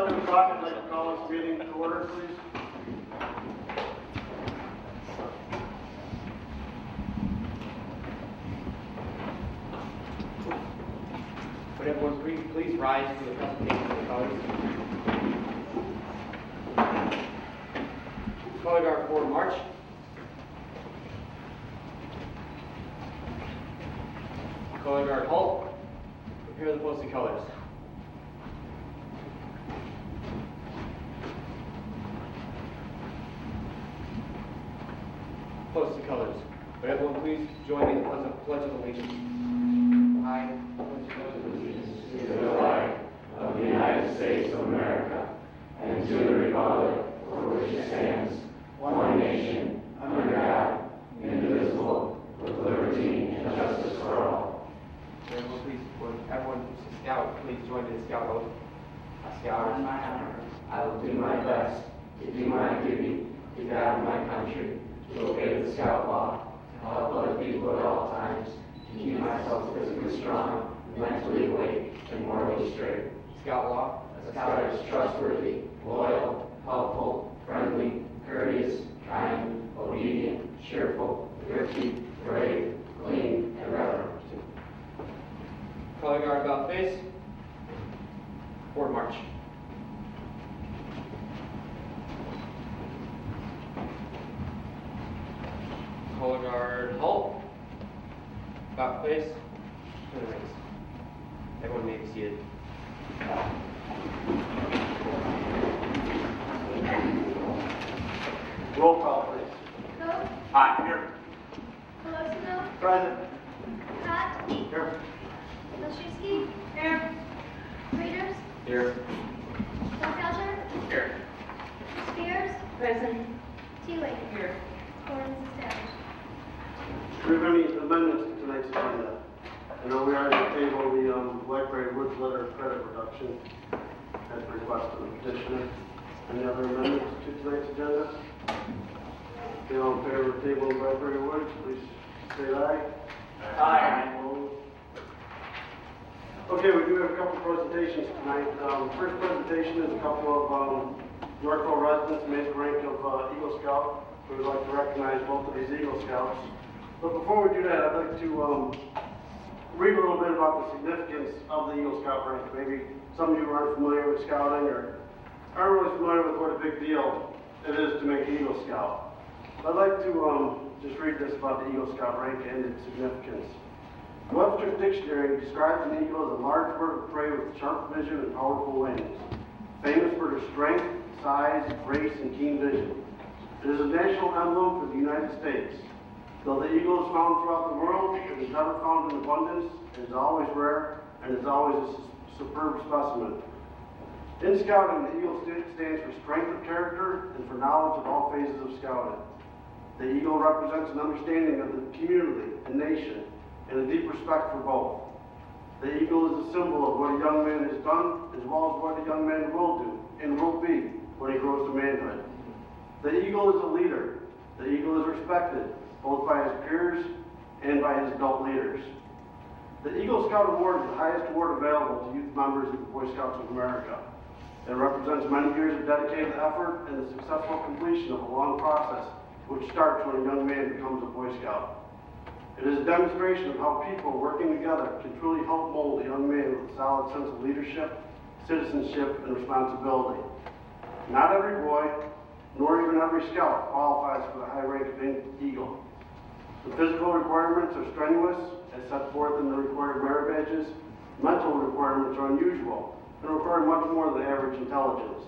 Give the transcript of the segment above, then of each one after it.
7 o'clock, I'd like to call this meeting to order, please. Would everyone please rise for the presentation of the colors? Color guard forward march. Color guard halt. Prepare the posted colors. Posted colors. Would everyone please join me in the Pledge of Allegiance? I pledge allegiance to the flag of the United States of America and to the republic for which it stands, one nation, under God, indivisible, with liberty and justice for all. Everyone who's a scout, please join me in the scout oath. A scout. On my honor, I will do my best to do my duty to God and my country, to obey the scout law, to help other people at all times, to keep myself physically strong, mentally awake, and morally straight. Scout law. A scout is trustworthy, loyal, helpful, friendly, courteous, kind, obedient, cheerful, thrifty, brave, clean, and reverent. Color guard about face. Forward march. Color guard halt. About face. Turn the rings. Everyone may be seated. Roll call, please. Coe, Aye. Here. Colosimo, Present. Pat, Here. Milczewski, here. Readers, Here. Felker, Here. Spears, Present. Teeling, here. Quorum is established. Do we have any amendments to tonight's agenda? I know we are to table the Blackberry Woods letter of credit reduction as requested of the petitioner. Any other amendments to tonight's agenda? If all in favor of tabling Blackberry Woods, please say aye. Aye. Opposed? Okay, we do have a couple of presentations tonight. First presentation is a couple of Yorkville residents made the rank of Eagle Scout. We would like to recognize both of these Eagle Scouts. But before we do that, I'd like to read a little bit about the significance of the Eagle Scout rank. Maybe some of you aren't familiar with scouting or aren't really familiar with what a big deal it is to make Eagle Scout. I'd like to just read this about the Eagle Scout rank and its significance. Webster's Dictionary describes an eagle as a large bird of prey with sharp vision and powerful wings, famous for their strength, size, grace, and keen vision. It is a national emblem for the United States. Though the eagle is found throughout the world, it is never found in abundance, it is always rare, and is always a superb specimen. In scouting, the eagle stands for strength of character and for knowledge of all phases of scouting. The eagle represents an understanding of the community and nation and a deep respect for both. The eagle is a symbol of what a young man has done as well as what a young man will do and will be when he grows to manhood. The eagle is a leader. The eagle is respected both by his peers and by his adult leaders. The Eagle Scout Award is the highest award available to youth members of the Boy Scouts of America. It represents many years of dedicated effort and the successful completion of a long process which starts when a young man becomes a Boy Scout. It is a demonstration of how people working together can truly help mold a young man with a solid sense of leadership, citizenship, and responsibility. Not every boy, nor even every scout, qualifies for the high rank of Eagle. The physical requirements are strenuous, as set forth in the required merit badges. Mental requirements are unusual and require much more than average intelligence.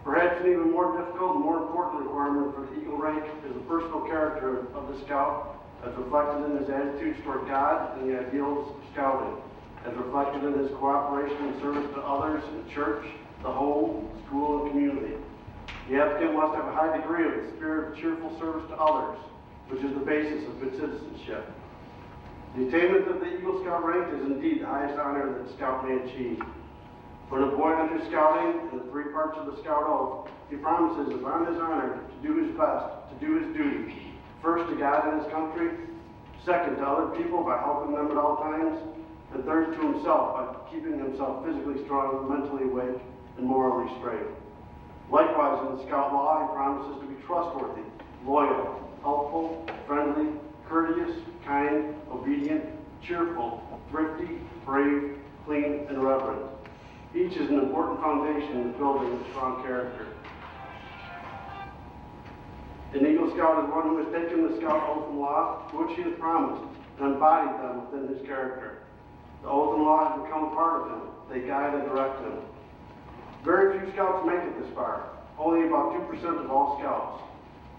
Perhaps an even more difficult and more important requirement for the Eagle rank is the personal character of the scout, as reflected in his attitudes toward God and the ideals of scouting, as reflected in his cooperation and service to others in the church, the home, school, and community. The applicant must have a high degree of the spirit of cheerful service to others, which is the basis of good citizenship. The attainment of the Eagle Scout rank is indeed the highest honor that a scout may achieve. When a boy enters scouting, in the 3 parts of the scout oath, he promises upon his honor to do his best, to do his duty, first to God and his country, second to other people by helping them at all times, and third to himself by keeping himself physically strong, mentally awake, and moral restraint. Likewise, in the Scout Law, he promises to be trustworthy, loyal, helpful, friendly, courteous, kind, obedient, cheerful, thrifty, brave, clean, and reverent. Each is an important foundation in building a strong character. An Eagle Scout is one who has taken the Scout oath and law to which he has promised and embodied them within his character. The oath and law has become a part of him. They guide and direct him. Very few Scouts make it this far, only about 2% of all Scouts.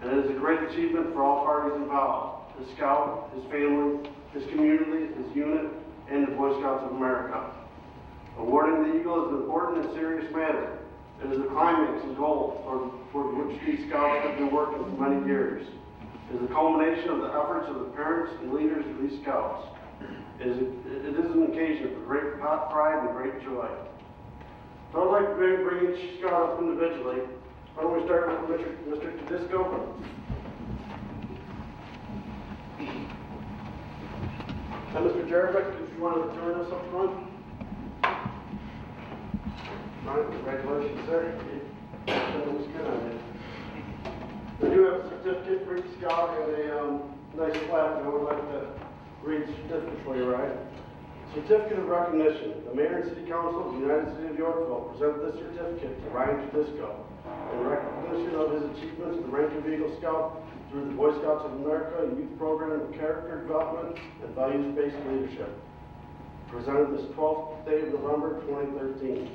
And it is a great achievement for all parties involved, the Scout, his family, his community, his unit, and the Boy Scouts of America. Awarding the Eagle is an important and serious matter. It is the climax and goal for which these Scouts have been working for many years. It is the culmination of the efforts of the parents and leaders of these Scouts. It is an occasion for great pride and great joy. So I'd like to bring each Scout up individually. Why don't we start with Mr. Tedisco? And Mr. Jarevich, if you want to join us up front. All right, congratulations, sir. That looks good on you. We do have a certificate for each Scout and a nice plaque, and I would like to read the certificate for you, right? Certificate of Recognition. The Mayor and City Council of the United City of Yorkville present this certificate to Ryan Tedisco in recognition of his achievements in the rank of Eagle Scout through the Boy Scouts of America Youth Program of Character Development and Values-Based Leadership. Presented this 12th day of November 2013.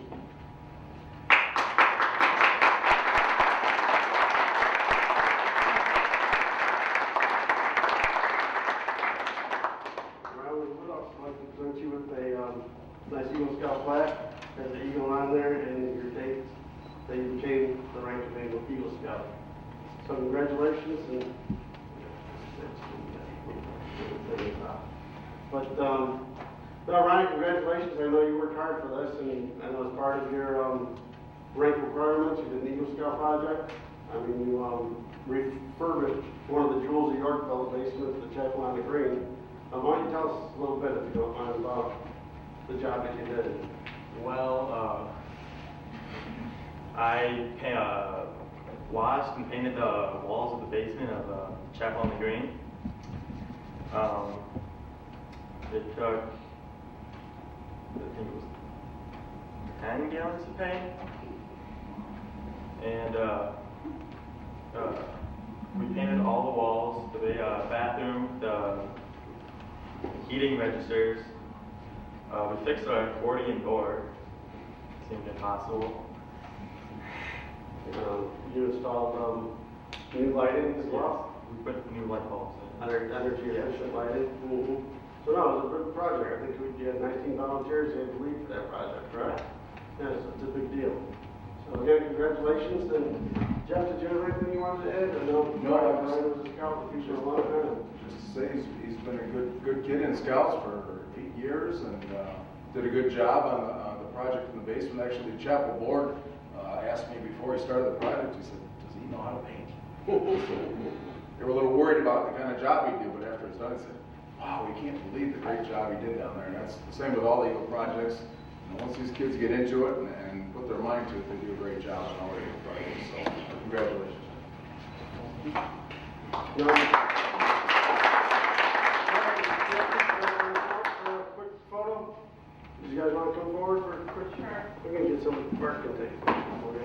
Present you with a nice Eagle Scout plaque. There's an eagle on there and your dates that you became the rank of Eagle Scout. So congratulations and Ryan, congratulations. I know you worked hard for this, and I know as part of your rank requirements, you did an Eagle Scout project. I mean, you refurbished one of the jewels of Yorkville, the basement of the chapel on the green. Why don't you tell us a little bit, if you don't mind, about the job that you did? Well, I washed and painted the walls of the basement of the chapel on the green. It took, I think it was 10 gallons of paint. And we painted all the walls, the bathroom, the heating registers. We fixed our accordion door. It seemed impossible. You installed new lighting as well? We put new light bulbs in. Energy efficient lighting? Mm-hmm. So no, it was a big project. I think you had 19 volunteers, I believe, for that project, right? Yes, it's a big deal. So again, congratulations. And Jeff, did you have anything you wanted to add? No, Brian was a scout with you for a long time. Just to say he's been a good kid in Scouts for 8 years and did a good job on the project in the basement. Actually, the chapel board asked me before he started the project, he said, does he know how to paint? They were a little worried about the kind of job he did, but after it's done, he said, wow, we can't believe the great job he did down there. And that's the same with all the Eagle projects. And once these kids get into it and put their mind to it, they do a great job on all the Eagle projects. So, congratulations. Quick photo. Do you guys want to come forward for a quick? Sure. We're going to get some parking tickets for you.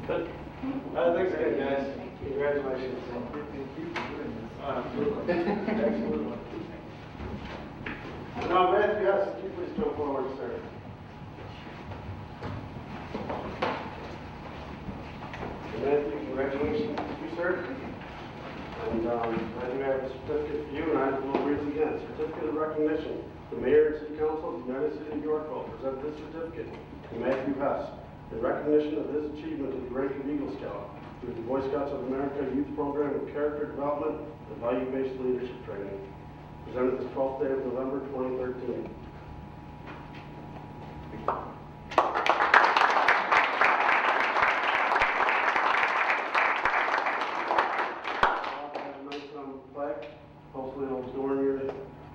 Good. Thanks again, guys. Congratulations. Absolutely. Now, Matthew, yes, could you please come forward, sir? Matthew, congratulations to you, sir. And I do have a certificate for you, and I will read it again. Certificate of Recognition. The Mayor and City Council of the United City of Yorkville present this certificate to Matthew Hess in recognition of his achievement in the rank of Eagle Scout through the Boy Scouts of America Youth Program of Character Development and Value-Based Leadership Training. Presented this 12th day of November 2013. Plaque, hopefully it'll adorn your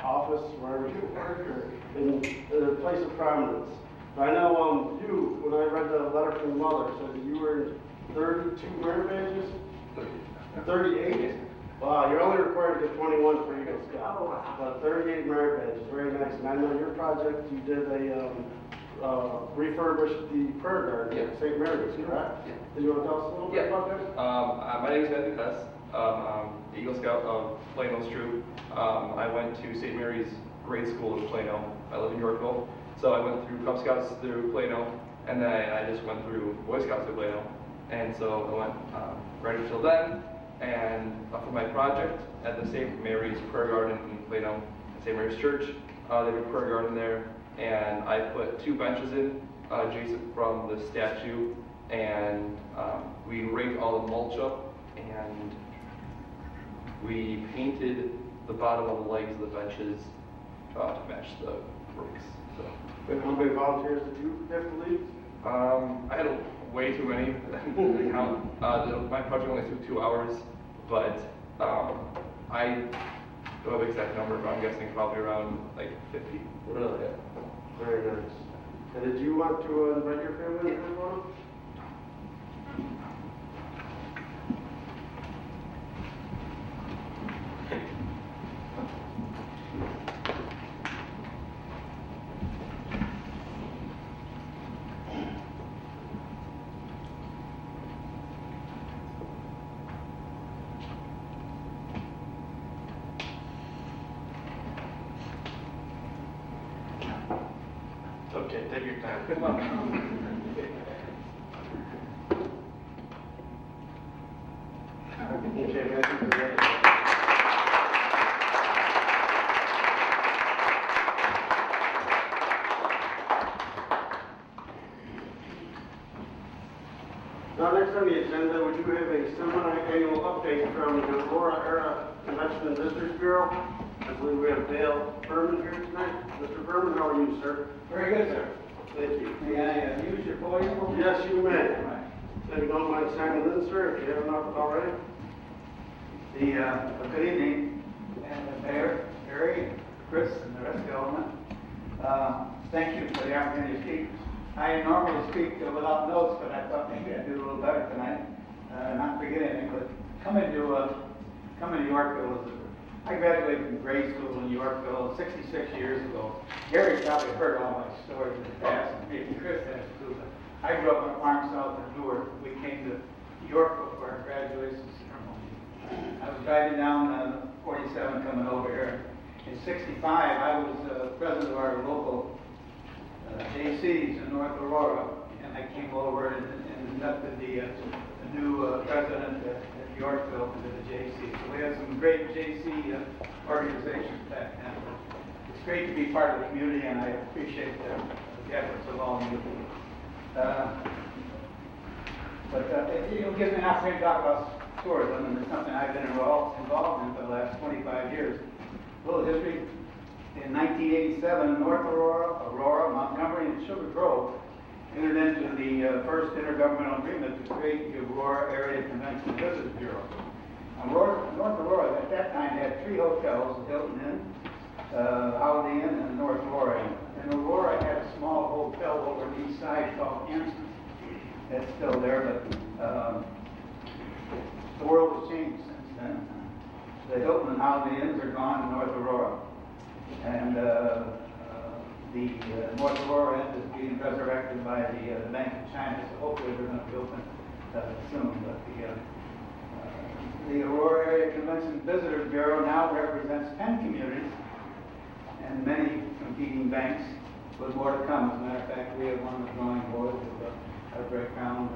office, wherever you work, or in a place of prominence. I know you, when I read the letter from your mother, said that you were in 32 merit badges? 38? Wow, you're only required to get 21 for Eagle Scout. But 38 merit badges, very nice. And I know your project, you did a refurbish the prayer garden at St. Mary's, correct? Yeah. Did you want to tell us a little bit about that? My name is Matthew Hess. I'm the Eagle Scout of Plano's troop. I went to St. Mary's grade school in Plano. I live in Yorkville. So I went through Cub Scouts through Plano, and then I just went through Boy Scouts at Plano. And so I went right until then. And for my project at the St. Mary's Prayer Garden in Plano, at St. Mary's Church, they have a prayer garden there. And I put 2 benches in, adjacent from the statue. And we raked all the mulch up, and we painted the bottom of the legs of the benches to match the bricks. So, And how many volunteers did you have to leave? I had way too many to count. My project only took 2 hours, but I don't have an exact number, but I'm guessing probably around like 50. Really? Very nice. And did you want to invite your family to one? Okay, take your time. Come on. Okay, Matthew. Now, next on the agenda, we do have a semi-annual update from the Aurora Era Convention and Visitors Bureau. I believe we have Dale Berman here tonight. Mr. Berman, how are you, sir? Very good, sir. Thank you. May I use your podium? Yes, you may. All right. If you don't mind signing in, sir, if you have not already. Good evening, and the Mayor, Harry, Chris, and the rest of the element. Thank you for the opportunity to speak. I normally speak without notes, but I thought maybe I'd do a little better tonight, not forget anything. But coming to Yorkville, I graduated from grade school in Yorkville 66 years ago. Gary probably heard all my stories in the past, and maybe Chris has too. But I grew up on a farm south of Newark. We came to Yorkville for our graduation ceremony. I was driving down 47 coming over here. In 65, I was president of our local JCs in North Aurora, and I came over and inducted the new president at Yorkville into the JC. So we had some great JC organizations back then. It's great to be part of the community, and I appreciate the efforts of all of you. But it gives me an opportunity to talk about tourism, and it's something I've been involved in for the last 25 years. A little history. In 1987, North Aurora, Montgomery, and Sugar Grove entered into the first intergovernmental agreement to create the Aurora Area Convention and Visitors Bureau. North Aurora at that time had 3 hotels, the Hilton Inn, Holiday Inn, and North Aurora Inn. And Aurora had a small hotel over on the east side called Anston. That's still there, but the world has changed since then. The Hilton and Holiday Inns are gone in North Aurora. And the North Aurora Inn is being resurrected by the Bank of China, so hopefully they're going to be open soon. But the Aurora Area Convention Visitors Bureau now represents 10 communities and many competing banks, with more to come. As a matter of fact, we have one on the drawing board with our breakdown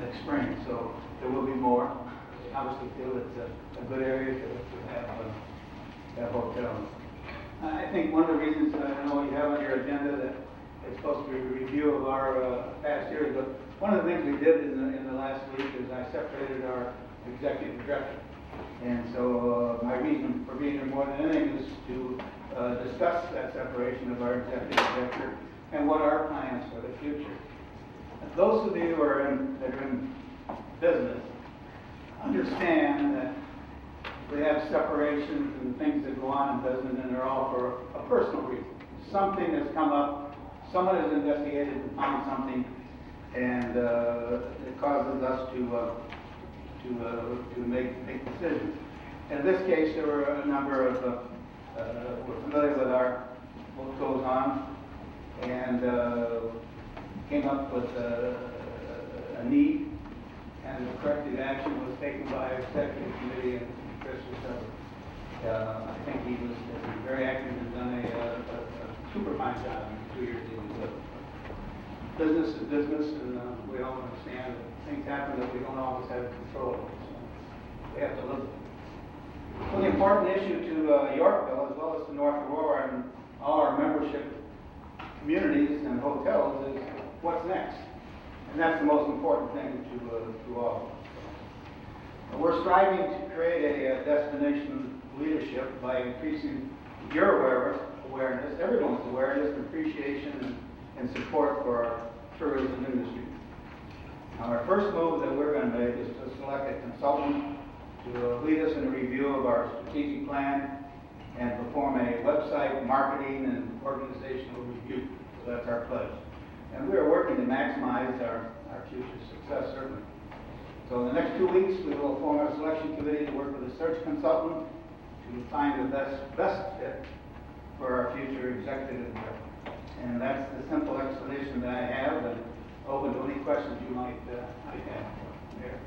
next spring, so there will be more. Obviously feel it's a good area to have hotels. I think one of the reasons I know you have on your agenda that it's supposed to be a review of our past years, but One of the things we did in the last week is I separated our executive director. And so my reason for being here more than anything is to discuss that separation of our executive director and what our plans for the future. Those of you that are in business understand that we have separations and things that go on in business, and they're all for a personal reason. Something has come up, someone has investigated and found something, and it causes us to make decisions. In this case, there were a number of, we're familiar with what goes on, and came up with a need, and the corrective action was taken by our executive committee and Chris was I think he was very active and done a super fine job in 2 years. He was business is business, and we all understand that things happen that we don't always have control over. So we have to live. Well, the important issue to Yorkville, as well as to North Aurora and all our membership communities and hotels, is what's next. And that's the most important thing to all of us. We're striving to create a destination leadership by increasing your awareness, everyone's awareness, appreciation, and support for our tourism industry. Now, our first move that we're going to make is to select a consultant to lead us in a review of our strategic plan and perform a website, marketing, and organizational review. So that's our pledge. And we are working to maximize our future success, certainly. So in the next 2 weeks, we will form a selection committee to work with a search consultant to find the best fit for our future executive director. And that's the simple explanation that I have, and open to any questions you might have. Mayor.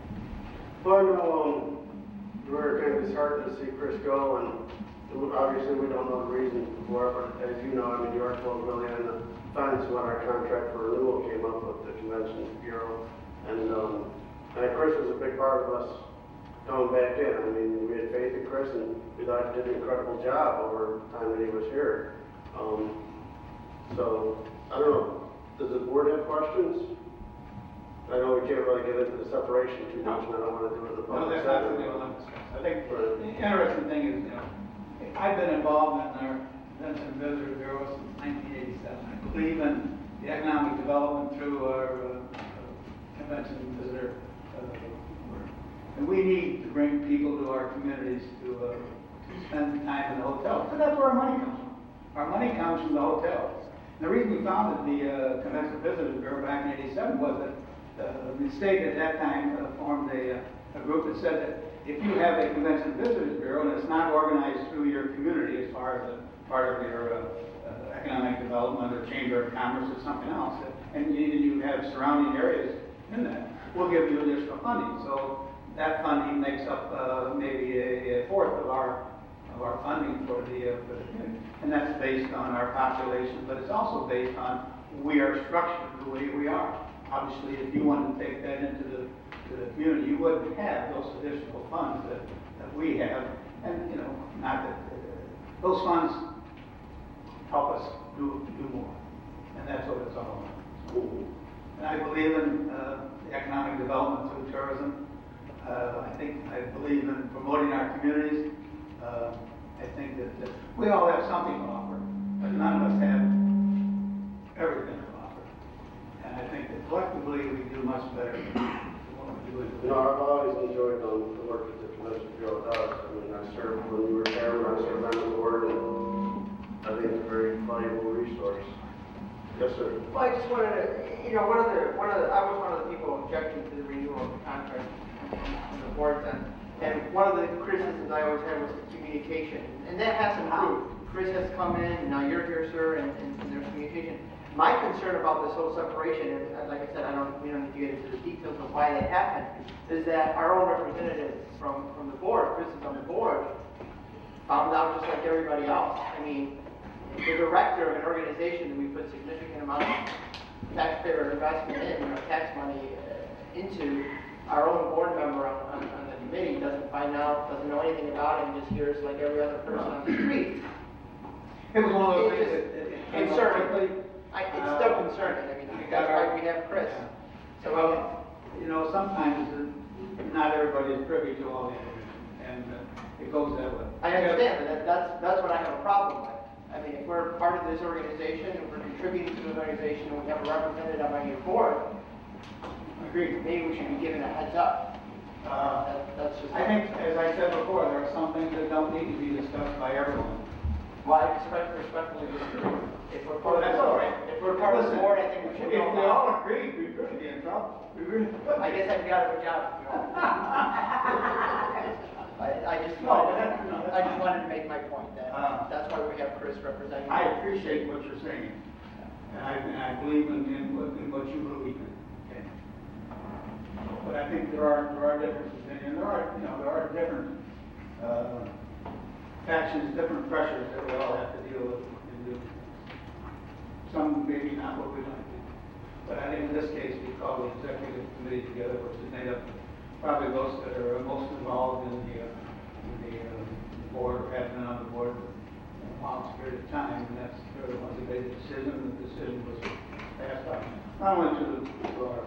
Well, I know we were kind of disheartened to see Chris go, and obviously we don't know the reason for it, but as you know, I mean, Yorkville really on the fence when our contract for renewal came up with the Convention Bureau, and Chris was a big part of us coming back in. I mean, we had faith in Chris, and we thought he did an incredible job over the time that he was here. So, I don't know, does the board have questions? I know we can't really get into the separation too much, and I don't want to do it in the No, public that's not setting. something we'll discuss. I think the interesting thing is, I've been involved in our Events and Visitor Bureau since 1987. I believe in the economic development through our convention and visitor work. And we need to bring people to our communities to spend time in the hotel. So that's where our money comes from. Our money comes from the hotels. And the reason we founded the Convention and Visitors Bureau back in 87 was that the state at that time formed a group that said that if you have a Convention and Visitors Bureau and it's not organized through your community as far as a part of your economic development or chamber of commerce or something else, and you have surrounding areas in that, we'll give you additional funding. So that funding makes up maybe a fourth of our funding for the community. And that's based on our population, but it's also based on we are structured the way we are. Obviously, if you wanted to take that into the community, you wouldn't have those additional funds that we have. And, not that those funds help us do more. And that's what it's all about. And I believe in economic development through tourism. I believe in promoting our communities. I think that we all have something to offer, but none of us have everything to offer. And I think that collectively we do much better than what we do. I've always enjoyed the work that the Convention Bureau does. I mean, I served when you were chairman, I served on the board, and I think it's a very valuable resource. Yes, sir. Well, I just wanted to, I was one of the people objecting to the renewal of the contract on the board then. And one of the criticisms I always had was the communication, and that has improved. Chris has come in, and now you're here, sir, and there's communication. My concern about this whole separation, and like I said, we don't need to get into the details of why that happened, is that our own representative from the board, Chris is on the board, found out just like everybody else. I mean, the director of an organization that we put significant amount of taxpayer investment in, tax money into, our own board member on the committee doesn't find out, doesn't know anything about it, and just hears like every other person on the street. It was one of those things that concerning. It's still concerning. I mean, that's why we have Chris. So, Well, you know, sometimes not everybody is privy to all the information, and it goes that way. I understand, but that's what I have a problem with. I mean, if we're part of this organization, if we're contributing to the organization, and we have a representative on your board, Agreed. maybe we should be given a heads up. That's just. I think, as I said before, there are some things that don't need to be discussed by everyone. Well, I respectfully disagree. If we're part of That's the all board, right. if we're part of the Listen, board, I think we should If know we about all agreed, we'd really be in trouble. We really it. would. I guess I'd be out of a job. I just No, but wanted, that's- I just wanted to make my point that, that's why we have Chris representing. I appreciate what you're saying, and I believe in what you believe in. Okay. But I think there are differences, and there are different factions, different pressures that we all have to deal with and do. Some maybe not what we like to do, but I think in this case we call the executive committee together, which is made up of probably those that are most involved in the board, or have been on the board a long period of time, and that's they're the ones that made the decision. And the decision was passed on not only to our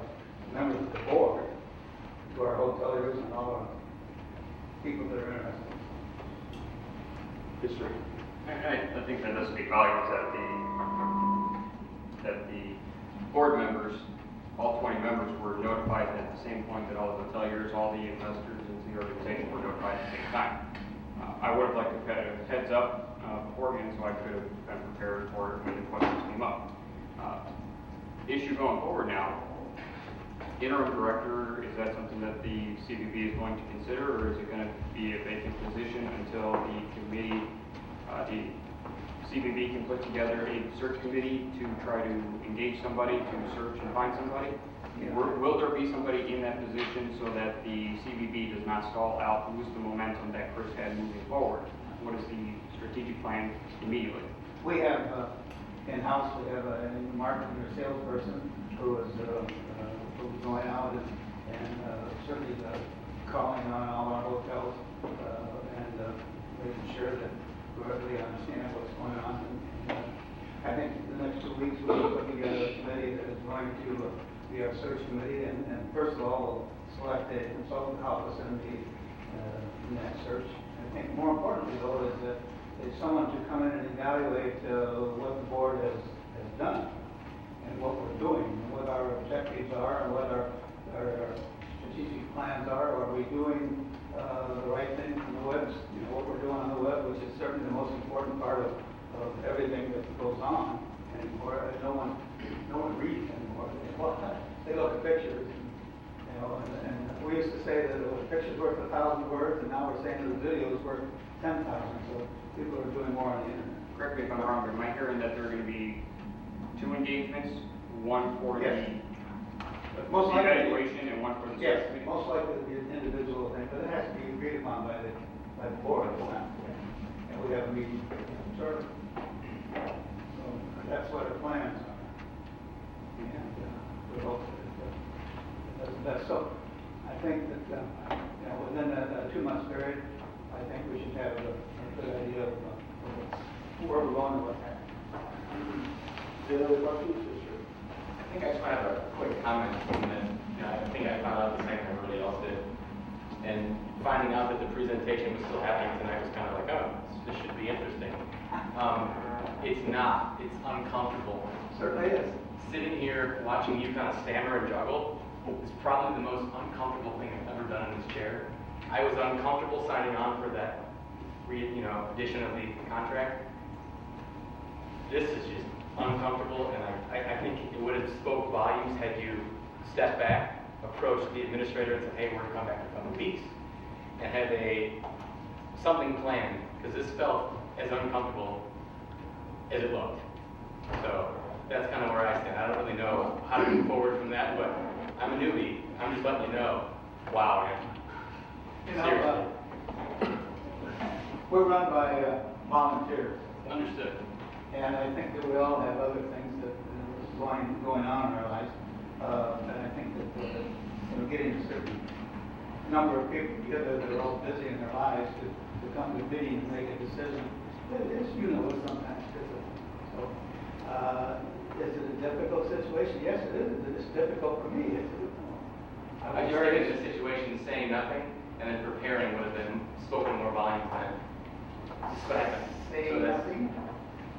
members of the board, to our hoteliers and all our people that are interested. Yes, sir. I think that does speak volumes that the board members, all 20 members, were notified at the same point that all the hoteliers, all the investors into the organization were notified at the same time. I would have liked to have had a heads up beforehand so I could have been prepared for it when the questions came up. Issue going forward now, interim director, is that something that the CBB is going to consider, or is it going to be a vacant position until the committee, the CBB can put together a search committee to try to engage somebody to search and find somebody? Yeah. Will there be somebody in that position so that the CBB does not stall out, lose the momentum that Chris had moving forward? What is the strategic plan immediately? We have in-house, we have a marketing or salesperson who is going out and certainly calling on all our hotels and making sure that we really understand what's going on. And I think the next 2 weeks we'll put together a committee that is going to be our search committee, and first of all, we'll select a consultant to help us in that search. I think more importantly, though, is that is someone to come in and evaluate what the board has done and what we're doing and what our objectives are and what our strategic plans are. Are we doing the right thing on the web? You know, what we're doing on the web, which is certainly the most important part of everything that goes on anymore. No one reads anymore. They look at pictures, you know, and we used to say that a picture's worth 1,000 words, and now we're saying that a video is worth 10,000. So people are doing more on the internet. Correct me if I'm wrong, but am I hearing that there are going to be 2 engagements, one for Yes. the Most likely- evaluation and one for the Yes, search committee? most likely it'll be an individual thing, but it has to be agreed upon by the board at the time. And we have a meeting, sure. So that's what our plans are. And we hope that that's so. I think that, you know, within a 2-month period, I think we should have a good idea of where we're going and what's happening. Any other questions? Yes, sir. I think I just want to have a quick comment, and then, you know, I think I found out the same time everybody else did. And finding out that the presentation was still happening tonight was kind of like, oh, this should be interesting. It's not. It's uncomfortable. Certainly is. Sitting here watching you kind of stammer and juggle is probably the most uncomfortable thing I've ever done in this chair. I was uncomfortable signing on for that, addition of the contract. This is just uncomfortable, and I think it would have spoke volumes had you stepped back, approached the administrator and said, hey, we're going to come back in a couple of weeks, and had something planned, because this felt as uncomfortable as it looked. So that's kind of where I stand. I don't really know how to move forward from that, but I'm a newbie. I'm just letting you know. Wow, man. You know, Seriously. we're run by volunteers. Understood. And I think that we all have other things that is going on in our lives. And I think that getting a certain number of people together that are all busy in their lives to come to a meeting and make a decision, it's sometimes difficult. So, is it a difficult situation? Yes, it is. It's difficult for me. I just think in this situation, saying nothing and then preparing would have been spoken more volumes than suspect. Say So that's- nothing.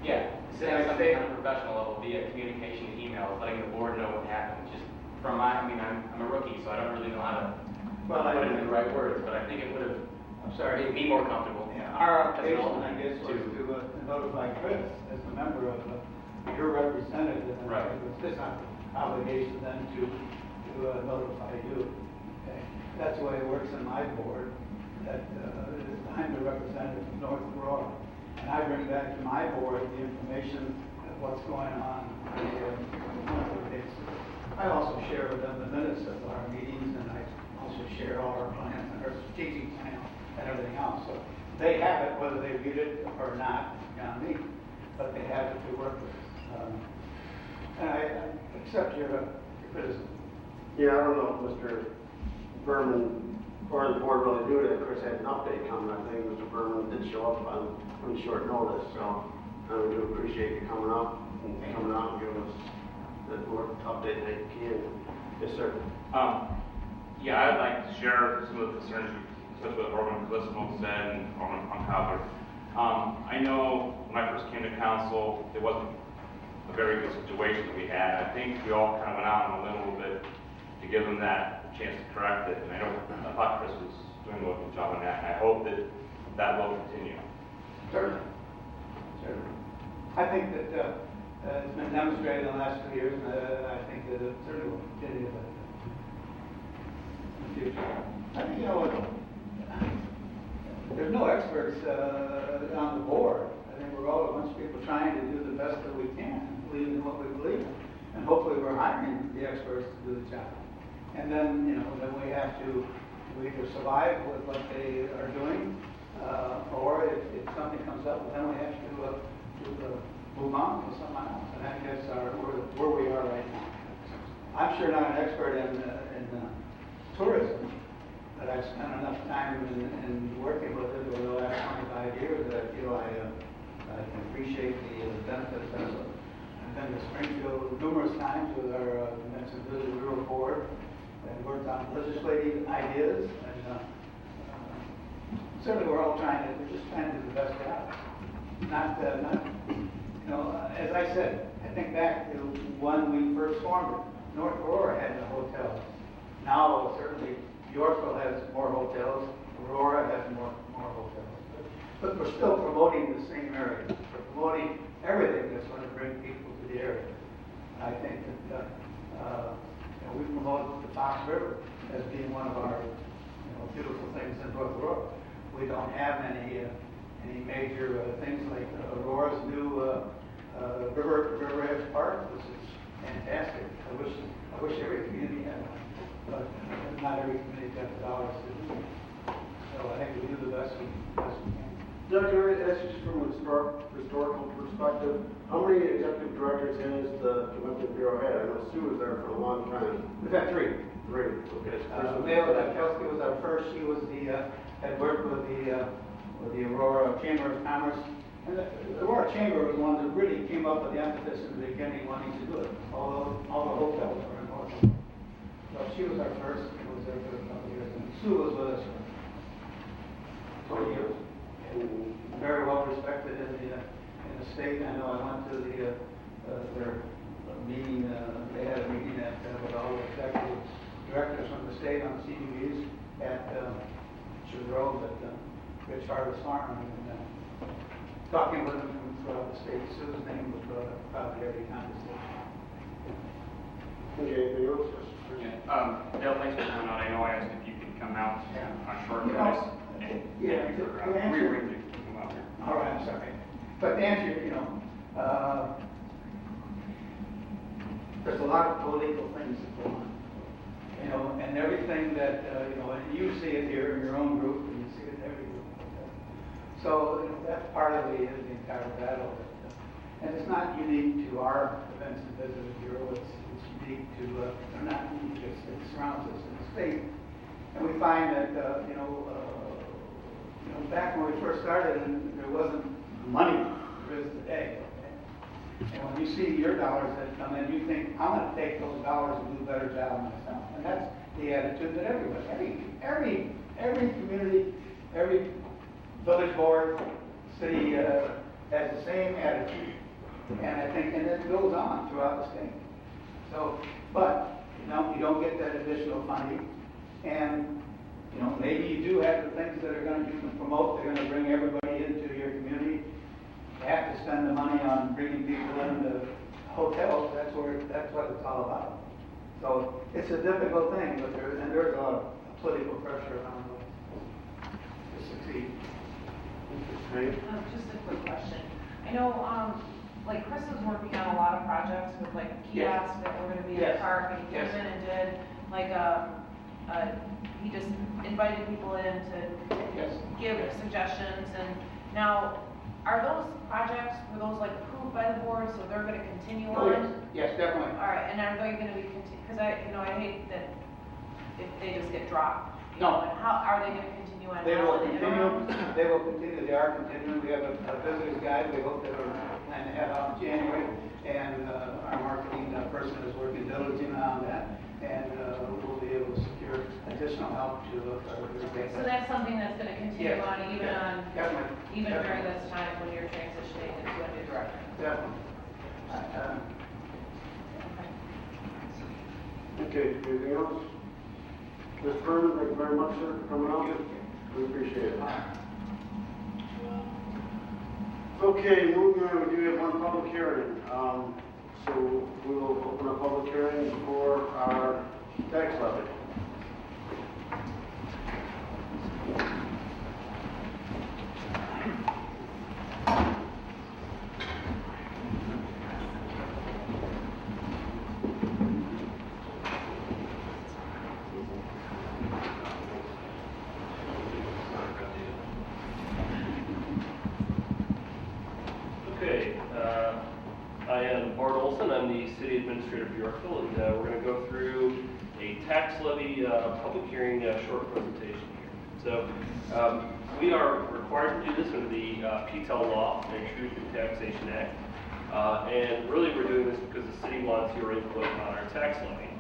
Yeah, saying something on a professional level via communication and emails, letting the board know what happened. Just from my, I mean, I'm a rookie, so I don't really know how to put it in the right words, but I think it would have I'm sorry. made me more comfortable. Yeah, our as an obligation, I alternate guess, was to- to notify Chris as a member of your representative. And Right. it was his obligation then to notify you. Okay? That's the way it works in my board, that I'm the representative of North Aurora. And I bring back to my board the information of what's going on on a monthly basis. I also share with them the minutes of our meetings, and I also share all our plans and our strategic plan and everything else. So they have it, whether they read it or not, on me, but they have it to work with. And I accept your criticism. Yeah, I don't know if Mr. Berman or the board really knew that Chris had an update coming. I think Mr. Berman did show up on short notice, so I do appreciate you coming up and coming out and giving us the board update that you can. Yes, sir. Yeah, I'd like to share some of the concerns, especially what Alderman Calistino said and Alderman Cobbler. I know when I first came to council, it wasn't a very good situation that we had. I think we all kind of went out on a limb a little bit to give them that chance to correct it. And I thought Chris was doing a good job on that, and I hope that that will continue. Certainly. Certainly. I think that it's been demonstrated in the last 2 years, and I think that it certainly will continue in the future. I think, there's no experts on the board. I think we're all a bunch of people trying to do the best that we can, believe in what we believe in. And hopefully we're hiring the experts to do the job. And then, then we have to either survive with what they are doing, or if something comes up, then we have to move on to someone else. And I think that's where we are right now. I'm sure not an expert in tourism, but I've spent enough time in working with it over the last 25 years that I feel I can appreciate the benefits of it. I've been to Springfield numerous times with our Convention Visitor Bureau Board and worked on legislative ideas. And certainly we're all we're just trying to do the best job. As I said, I think back to when we first formed it. North Aurora had no hotels. Now, certainly, Yorkville has more hotels. Aurora has more hotels. But we're still promoting the same area. We're promoting everything that's going to bring people to the area. I think that we promote the Fox River as being one of our beautiful things in North Aurora. We don't have any major things like Aurora's new River Edge Park, which is fantastic. I wish every community had one, but not every community got the dollars to do it. So I think we do the best we can. Doug, can I ask you just from a historical perspective, how many executive directors has the Convention Bureau had? I know Sue was there for a long time. We've had three. Three, okay. Mayo Kelsey was our first. She was had worked with the Aurora Chamber of Commerce. And the Aurora Chamber was one that really came up with the emphasis in the beginning wanting to do it. All the hotels were in North. So she was our first. She was there for a couple of years. And Sue was with us for 20 years. And very well respected in the state. I know I went to their meeting. They had a meeting with all the executive directors from the state on CBVs at Road at Rich Harvest Farm. And, talking with them from throughout the state. Sue's name was brought up probably every conversation. Okay, anything else? Dale, thanks for coming out. I know I asked if you could come out on short You notice. Yeah, to answer. All right, I'm sorry. But to answer, there's a lot of political things that go on. And everything that, and you see it here in your own group, and you see it in every group. So that's part of the entire battle. And it's not unique to our Events and Visitors Bureau. It's unique to, they're not unique. It surrounds us in the state. And we find that, back when we first started, and there wasn't money there is today. Okay? And when you see your dollars that come in, you think, I'm going to take those dollars and do a better job myself. And the attitude that every community, every village board, city has the same attitude. And I think, and it goes on throughout the state. So, but, you don't get that additional funding. And, maybe you do have the things that are going to promote, they're going to bring everybody into your community. You have to spend the money on bringing people into hotels, that's what it's all about. So it's a difficult thing, but there's a lot of political pressure around it to succeed. Just a quick question. I know, like Chris is working on a lot of projects with like kiosks that were going to be in the park, and he came in and did like he just invited people in to give suggestions. And now, are those projects, were those like approved by the board, so they're going to continue on? Yes, definitely. All right, and are they going to be because I hate that if they just get dropped. No. And how are they going to continue on? They will now in the continue. interim? They will continue. They are continuing. We have a visitor's guide. We hope that we're planning to have out in January, and our marketing person is working diligently on that, and we'll be able to secure additional help to. So that's something that's going to continue on even Definitely. during this time when you're transitioning into a new director. Definitely. Okay, anything else? Mr. Furman, thank you very much, sir, for coming out. We appreciate it. Okay, moving on, we do have one public hearing. So we will open a public hearing for our tax levy. Okay, I am Bart Olson. I'm the City Administrator of Yorkville, and we're going to go through a tax levy public hearing short presentation here. So we are required to do this under the PTEL law and Truth in Taxation Act. And really we're doing this because the city wants your input on our tax levy.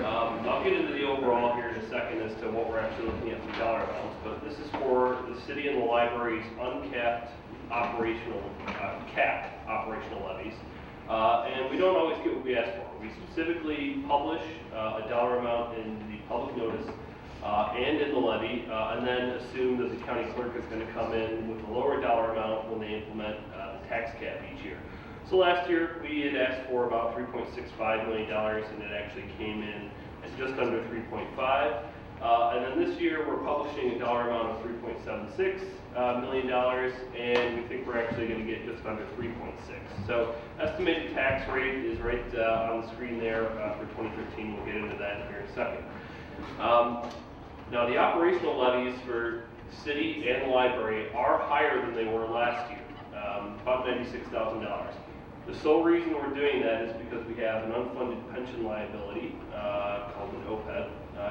I'll get into the overall here in a second as to what we're actually looking at for dollar amounts, but this is for the city and the library's uncapped capped operational levies. And we don't always get what we ask for. We specifically publish a dollar amount in the public notice and in the levy, and then assume that the county clerk is going to come in with a lower dollar amount when they implement the tax cap each year. So last year we had asked for about $3.65 million, and it actually came in at just under 3.5. And then this year we're publishing a dollar amount of $3.76 million, and we think we're actually going to get just under 3.6. So estimated tax rate is right on the screen there for 2013. We'll get into that here in a second. Now the operational levies for the city and the library are higher than they were last year, about $96,000. The sole reason we're doing that is because we have an unfunded pension liability called an OPEB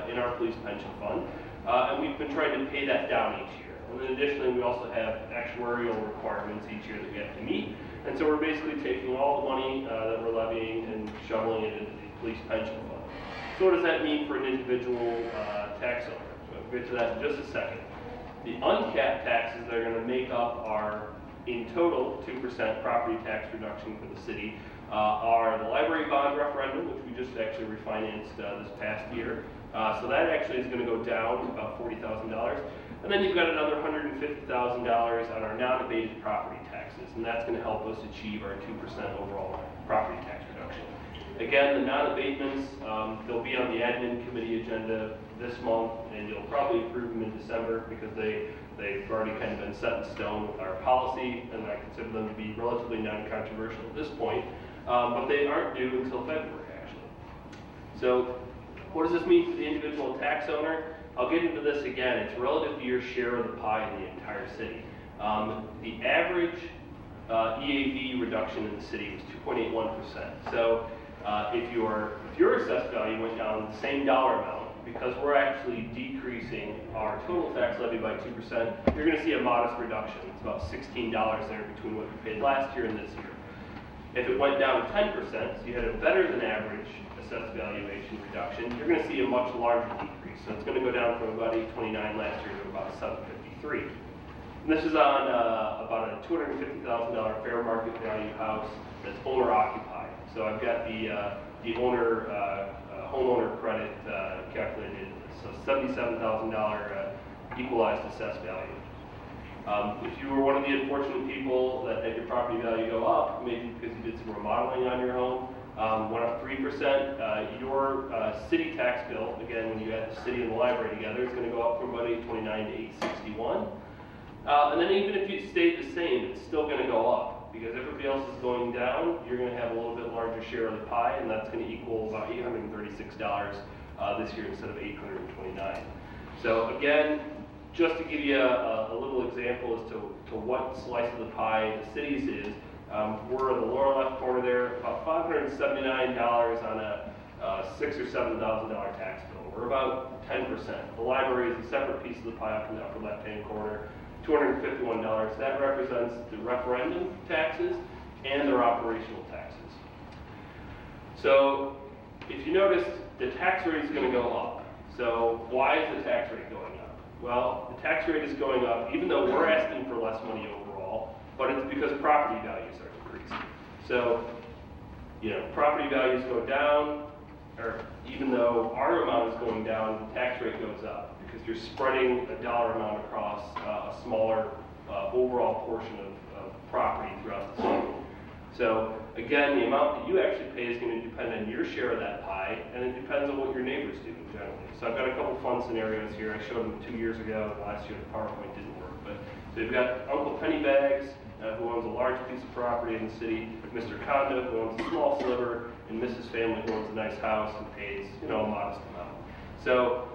in our police pension fund, and we've been trying to pay that down each year. And then additionally, we also have actuarial requirements each year that we have to meet, and so we're basically taking all the money that we're levying and shoveling it into the police pension fund. So what does that mean for an individual tax owner? So we'll get to that in just a second. The uncapped taxes that are going to make up our in total 2% property tax reduction for the city are the library bond referendum, which we just actually refinanced this past year. So that actually is going to go down to about $40,000. And then you've got another $150,000 on our non-abated property taxes, and that's going to help us achieve our 2% overall property tax reduction. Again, the non-abatements, they'll be on the admin committee agenda this month, and you'll probably approve them in December because they've already kind of been set in stone with our policy, and I consider them to be relatively non-controversial at this point, but they aren't due until February, actually. So what does this mean for the individual tax owner? I'll get into this again. It's relative to your share of the pie in the entire city. The average EAV reduction in the city was 2.81%. So if your assessed value went down the same dollar amount, because we're actually decreasing our total tax levy by 2%, you're going to see a modest reduction. It's about $16 there between what we paid last year and this year. If it went down 10%, so you had a better than average assessed valuation reduction, you're going to see a much larger decrease. So it's going to go down from about 829 last year to about 753. And this is on about a $250,000 fair market value house that's owner occupied. So I've got the homeowner credit calculated, so $77,000 equalized assessed value. If you were one of the unfortunate people that had your property value go up, maybe because you did some remodeling on your home, went up 3%, your city tax bill, again, when you add the city and the library together, is going to go up from about $829 to $861. And then even if you stayed the same, it's still going to go up, because everybody else is going down, you're going to have a little bit larger share of the pie, and that's going to equal about $836 this year instead of $829. So again, just to give you a little example as to what slice of the pie the city's is, we're in the lower left corner there, about $579 on a $6,000 or $7,000 tax bill. We're about 10%. The library is a separate piece of the pie up in the upper left-hand corner, $251. That represents the referendum taxes and their operational taxes. So if you notice, the tax rate is going to go up. So why is the tax rate going up? Well, the tax rate is going up even though we're asking for less money overall, but it's because property values are decreasing. So, property values go down, or even though our amount is going down, the tax rate goes up because you're spreading a dollar amount across a smaller overall portion of property throughout the city. So again, the amount that you actually pay is going to depend on your share of that pie, and it depends on what your neighbors do generally. So I've got a couple fun scenarios here. I showed them 2 years ago. Last year the PowerPoint didn't work. But so you've got Uncle Pennybags, who owns a large piece of property in the city, Mr. Condo, who owns a small sliver, and Mrs. Family, who owns a nice house and pays, a modest amount. So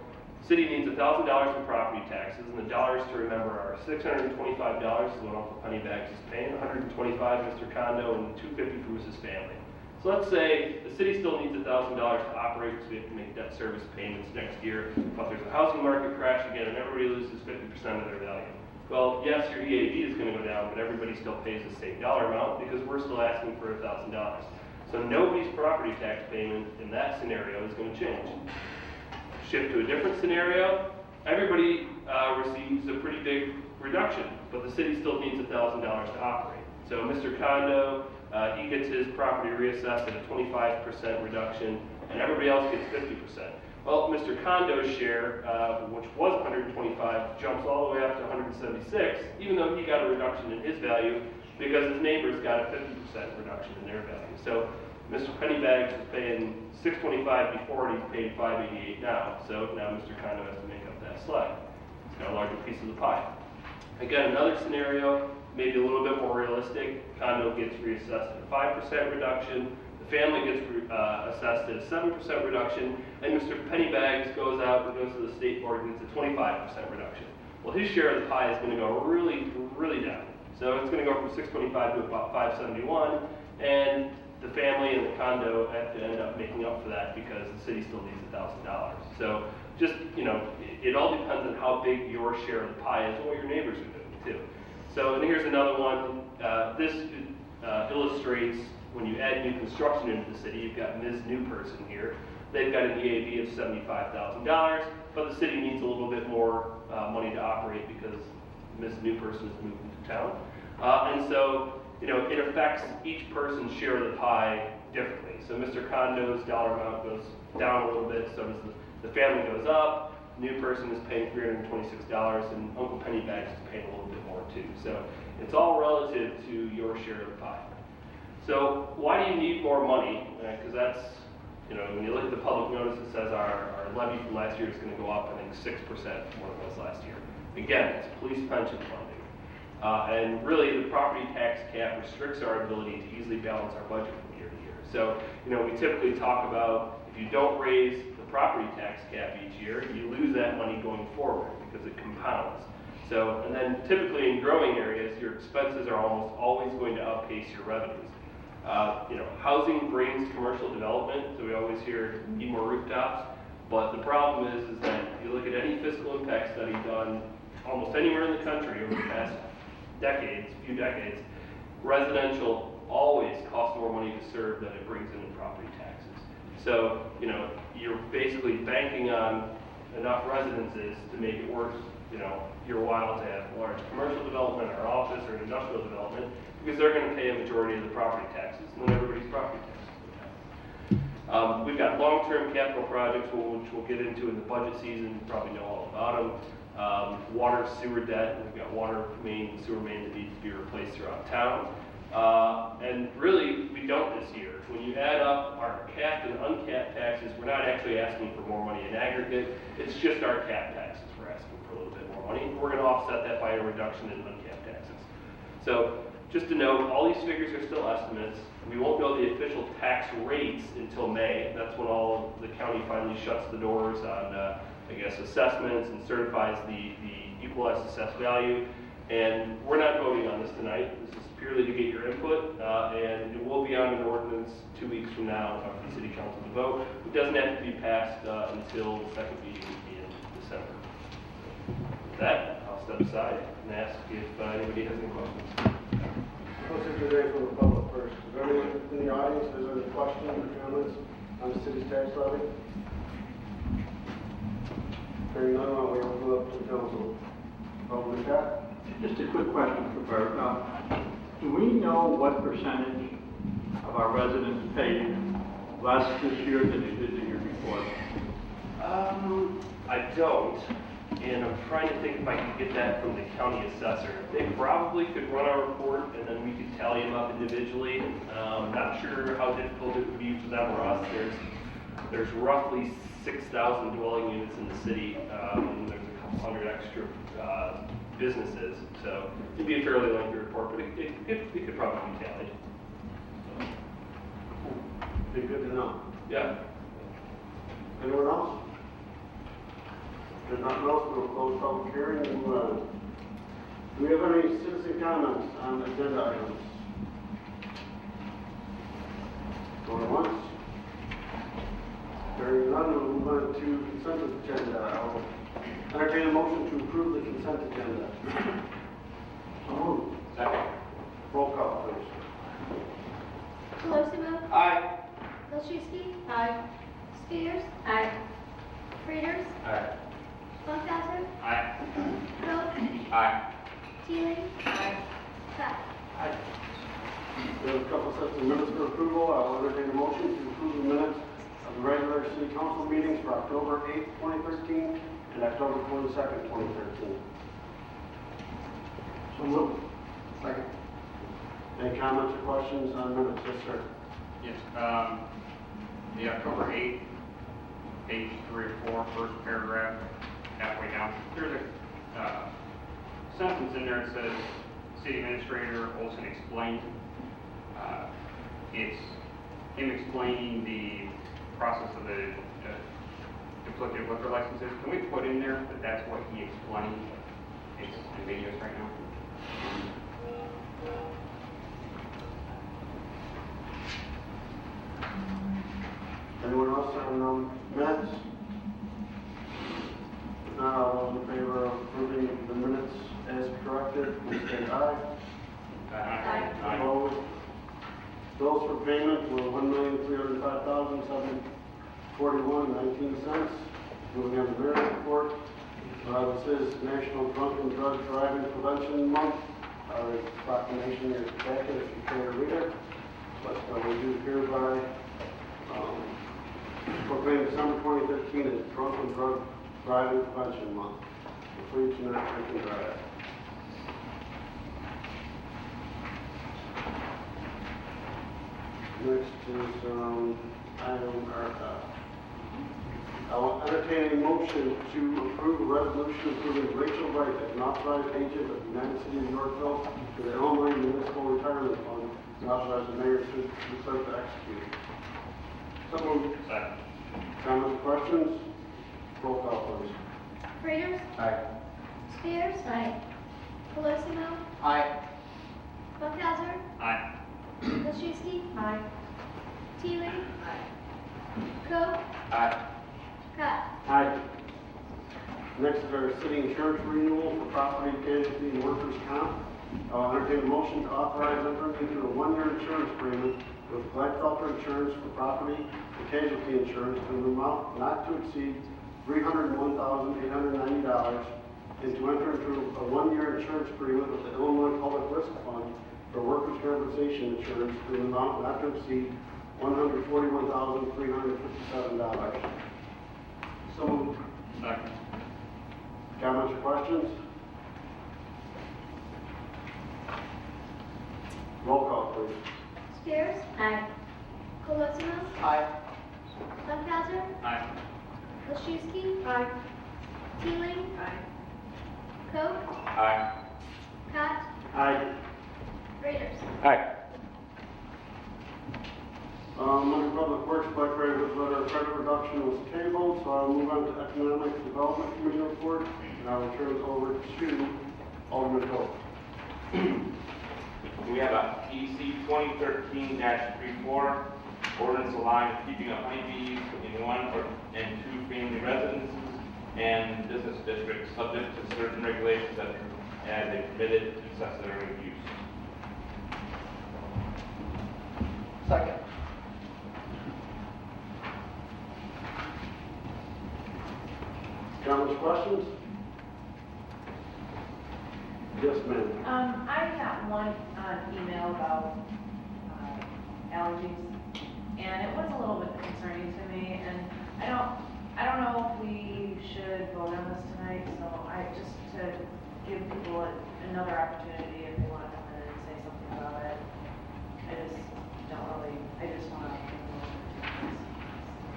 city needs $1,000 in property taxes, and the dollars to remember are $625 is what Uncle Pennybags is paying, $125 Mr. Condo, and $250 for Mrs. Family. So let's say the city still needs $1,000 to operate because we have to make debt service payments next year, but there's a housing market crash again and everybody loses 50% of their value. Well, yes, your EAV is going to go down, but everybody still pays the same dollar amount because we're still asking for $1,000. So nobody's property tax payment in that scenario is going to change. Shift to a different scenario, everybody receives a pretty big reduction, but the city still needs $1,000 to operate. So Mr. Condo, he gets his property reassessed at a 25% reduction, and everybody else gets 50%. Well, Mr. Condo's share, which was 125, jumps all the way up to 176, even though he got a reduction in his value because his neighbors got a 50% reduction in their value. So Mr. Pennybags is paying $625 before, and he's paid $588 now. So now Mr. Condo has to make up that slack. He's got a larger piece of the pie. Again, another scenario, maybe a little bit more realistic. Condo gets reassessed at a 5% reduction. The family gets assessed at a 7% reduction, and Mr. Pennybags goes out and goes to the state board and gets a 25% reduction. Well, his share of the pie is going to go really, really down. So it's going to go from $625 to about $571, and the family and the condo have to end up making up for that because the city still needs $1,000. So just, it all depends on how big your share of the pie is and what your neighbors are doing too. So, and here's another one. This illustrates when you add new construction into the city. You've got Ms. New Person here. They've got an EAV of $75,000, but the city needs a little bit more money to operate because Ms. New Person is moving to town. And so, it affects each person's share of the pie differently. So Mr. Condo's dollar amount goes down a little bit, so does the family goes up. New person is paying $326, and Uncle Pennybags is paying a little bit more too. So it's all relative to your share of the pie. So why do you need more money? Because that's, when you look at the public notice, it says our levy from last year is going to go up, I think, 6% from what it was last year. Again, it's police pension funding. And really, the property tax cap restricts our ability to easily balance our budget from year to year. So, we typically talk about if you don't raise the property tax cap each year, you lose that money going forward because it compounds. So, and then typically in growing areas, your expenses are almost always going to outpace your revenues. Housing brings commercial development, so we always hear need more rooftops. But the problem is that if you look at any fiscal impact study done almost anywhere in the country over the past few decades, residential always cost more money to serve than it brings in property taxes. So, you know, you're basically banking on enough residences to make it worth, you know, your while to have large commercial development or office or industrial development, because they're going to pay a majority of the property taxes, and then everybody's property taxes go down. We've got long-term capital projects, which we'll get into in the budget season. You probably know all about them. Water, sewer debt. We've got water main and sewer main that needs to be replaced throughout town. And really, we don't this year. When you add up our capped and uncapped taxes, we're not actually asking for more money in aggregate. It's just our capped taxes we're asking for a little bit more money. We're going to offset that by a reduction in uncapped taxes. So just to note, all these figures are still estimates. We won't know the official tax rates until May. That's when all of the county finally shuts the doors on, I guess, assessments and certifies the equalized assessed value. And we're not voting on this tonight. This is purely to get your input, and it will be on an ordinance 2 weeks from now for the city council to vote. It doesn't have to be passed until the second meeting in December. With that, I'll step aside and ask if anybody has any questions. Let's introduce from the public first. Is there anyone in the audience that has any questions or comments on the city's tax levy? Hearing none, I'll open up to the council. Alderman Scott? Just a quick question for Bert. Do we know what percentage of our residents paid less this year than they did the year before? I don't, and I'm trying to think if I can get that from the county assessor. They probably could run our report, and then we could tally them up individually. Not sure how difficult it would be for them or us. There's roughly 6,000 dwelling units in the city, and there's a couple hundred extra businesses, so it'd be a fairly lengthy report, but it could probably be tallied. Be good to know. Yeah. Anyone else? If there's nothing else, we'll close public hearing and move on. Do we have any citizen comments on agenda items? Going once? Hearing none, we'll move on to consent agenda. I'll entertain a motion to approve the consent agenda. So moved. Second. Roll call, please. Colosimo. Aye. Vilchewski. Aye. Spears. Aye. Raiders. Aye. Bunkhauser. Aye. Coe. Aye. Teeling. Aye. Scott. We have a couple sets of minutes for approval. I will entertain a motion to approve the minutes of the regular city council meetings for October 8th, 2013 and October 22nd, 2013. So moved. Second. Any comments or questions on minutes? Yes, sir. Yes, the October 8th, page 3 or 4, first paragraph, halfway down, there's a sentence in there that says, City Administrator Olson explained. It's him explaining the process of the duplicative liquor licenses. Can we put in there that that's what he explained? It's ambiguous right now. Anyone else on minutes? If not, all those in favor of approving the minutes as corrected, please say aye. Aye. Opposed? Bills for payment were $1,305,741.19. Moving on to the mayor's report. This is National Drunk and Drug Driving Prevention Month. Proclamation in your packet if you care to read it. But we do hereby proclaim December 2013 as Drunk and Drug Driving Prevention Month. So please do not drink and drive. Next is item I'll entertain a motion to approve a resolution approving Rachel Wright as an authorized agent of the United City of Yorkville for the Illinois Municipal Retirement Fund and authorize the mayor to clerk to execute. So moved. Second. Comments, questions? Roll call, please. Raiders. Aye. Spears. Aye. Colosimo. Aye. Bunkhauser. Aye. Vilchewski. Aye. Teeling. Aye. Coe. Aye. Scott. Aye. Next is our city insurance renewal for property, casualty, and workers' comp. I'll entertain a motion to authorize entering into a one-year insurance agreement with Gladfelter Insurance for property and casualty insurance in an amount not to exceed $301,890, and to enter into a one-year insurance agreement with the Illinois Public Risk Fund for workers' compensation insurance in an amount not to exceed $141,357. So moved. Second. Comments or questions? Roll call, please. Spears. Aye. Colosimo. Aye. Buckhauser. Aye. Olszewski. Aye. Teeling. Aye. Koch. Aye. Cott. Aye. Raiders. Aye. Under Public Works, Black Raven's letter of credit reduction was tabled, so I'll move on to Economic Development Committee report, and I will turn it over to Alderman Koch. We have a EC 2013-34, ordinance allowing keeping of honeybees in one and two family residences and business districts subject to certain regulations as a permitted accessory use. Second. Comments, questions? Yes, ma'am. I got one email about allergies, and it was a little bit concerning to me, and I don't know if we should vote on this tonight, so just to give people another opportunity if they want to come in and say something about it. I just want to.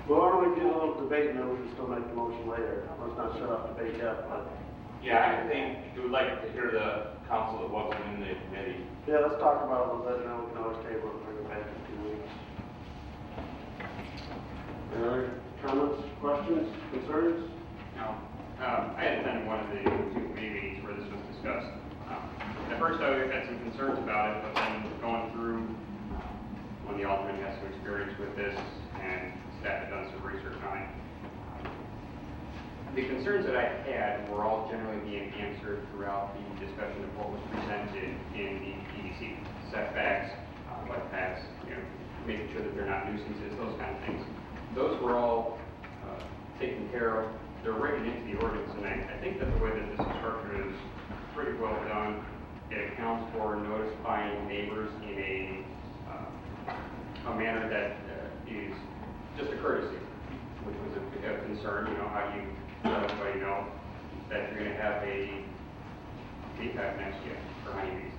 Well, why don't we do a little debate, and then we can still make the motion later. Let's not shut off debate yet, but. Yeah, I think we would like to hear the council that wasn't in the committee. Yeah, let's talk about it a little bit, and then we can always table it and bring it back in 2 weeks. Any other comments, questions, concerns? No. I had attended one of the two committee meetings where this was discussed. At first, I had some concerns about it, but then going through when the alderman has some experience with this and staff had done some research on it, the concerns that I had were all generally being answered throughout the discussion of what was presented in the EDC setbacks, bike paths, making sure that they're not nuisances, those kind of things. Those were all taken care of. They're written into the ordinance, and I think that the way that this is structured is pretty well done. It accounts for notifying neighbors in a manner that is just a courtesy, which was a concern. How do you let everybody know that you're going to have a beehive next year for honeybees?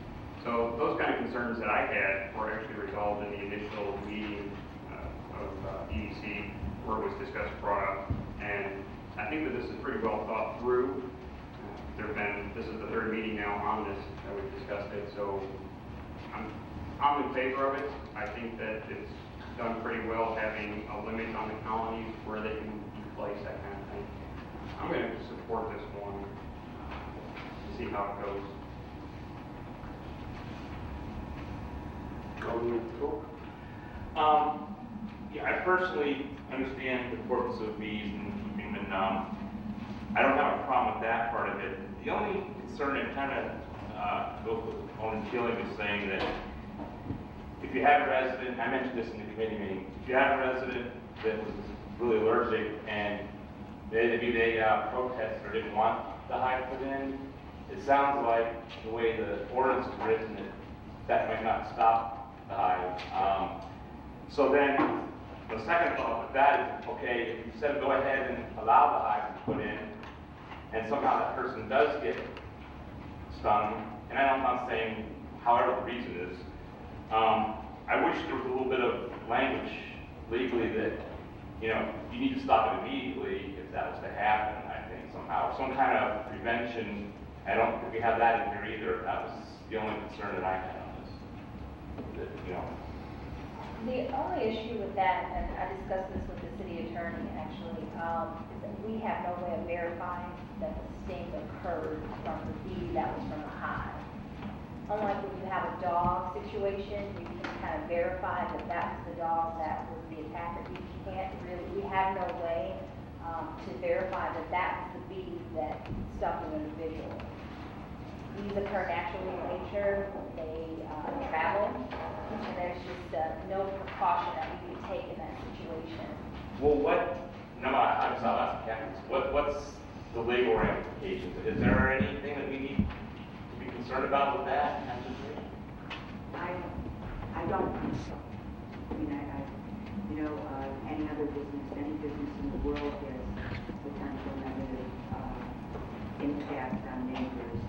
So those kind of concerns that I had were actually resolved in the initial meeting of EDC where it was discussed, brought up, and I think that this is pretty well thought through. This is the third meeting now on this that we've discussed it, so I'm in favor of it. I think that it's done pretty well, having a limit on the colonies where they can be placed, that kind of thing. I'm going to support this one to see how it goes. Yeah, I personally understand the importance of bees and keeping them. I don't have a problem with that part of it. The only concern that kind of goes with Alderman Teeling is saying that if you have a resident, I mentioned this in the committee meeting, if you have a resident that was really allergic and maybe they protested or didn't want the hive put in, it sounds like the way the ordinance is written that might not stop the hive. So then the second thought with that is, okay, if you said go ahead and allow the hive to put in, and somehow that person does get stung, and I'm not saying however the reason is, I wish there was a little bit of language legally that, you need to stop it immediately if that was to happen, I think, somehow. Some kind of prevention. I don't think we have that in here either. That was the only concern that I had on this. The only issue with that, and I discussed this with the city attorney actually, is that we have no way of verifying that the sting occurred from the bee that was from the hive. Unlike when you have a dog situation, you can kind of verify that that was the dog that was the attacker. We have no way to verify that that was the bee that stung an individual. Bees occur naturally in nature, they travel, and there's just no precaution that we can take in that situation. Well, I'm just not asking Captain, what's the legal ramifications? Is there anything that we need to be concerned about with that? I don't think so. I mean, any other business, any business in the world has potential negative impact on neighbors.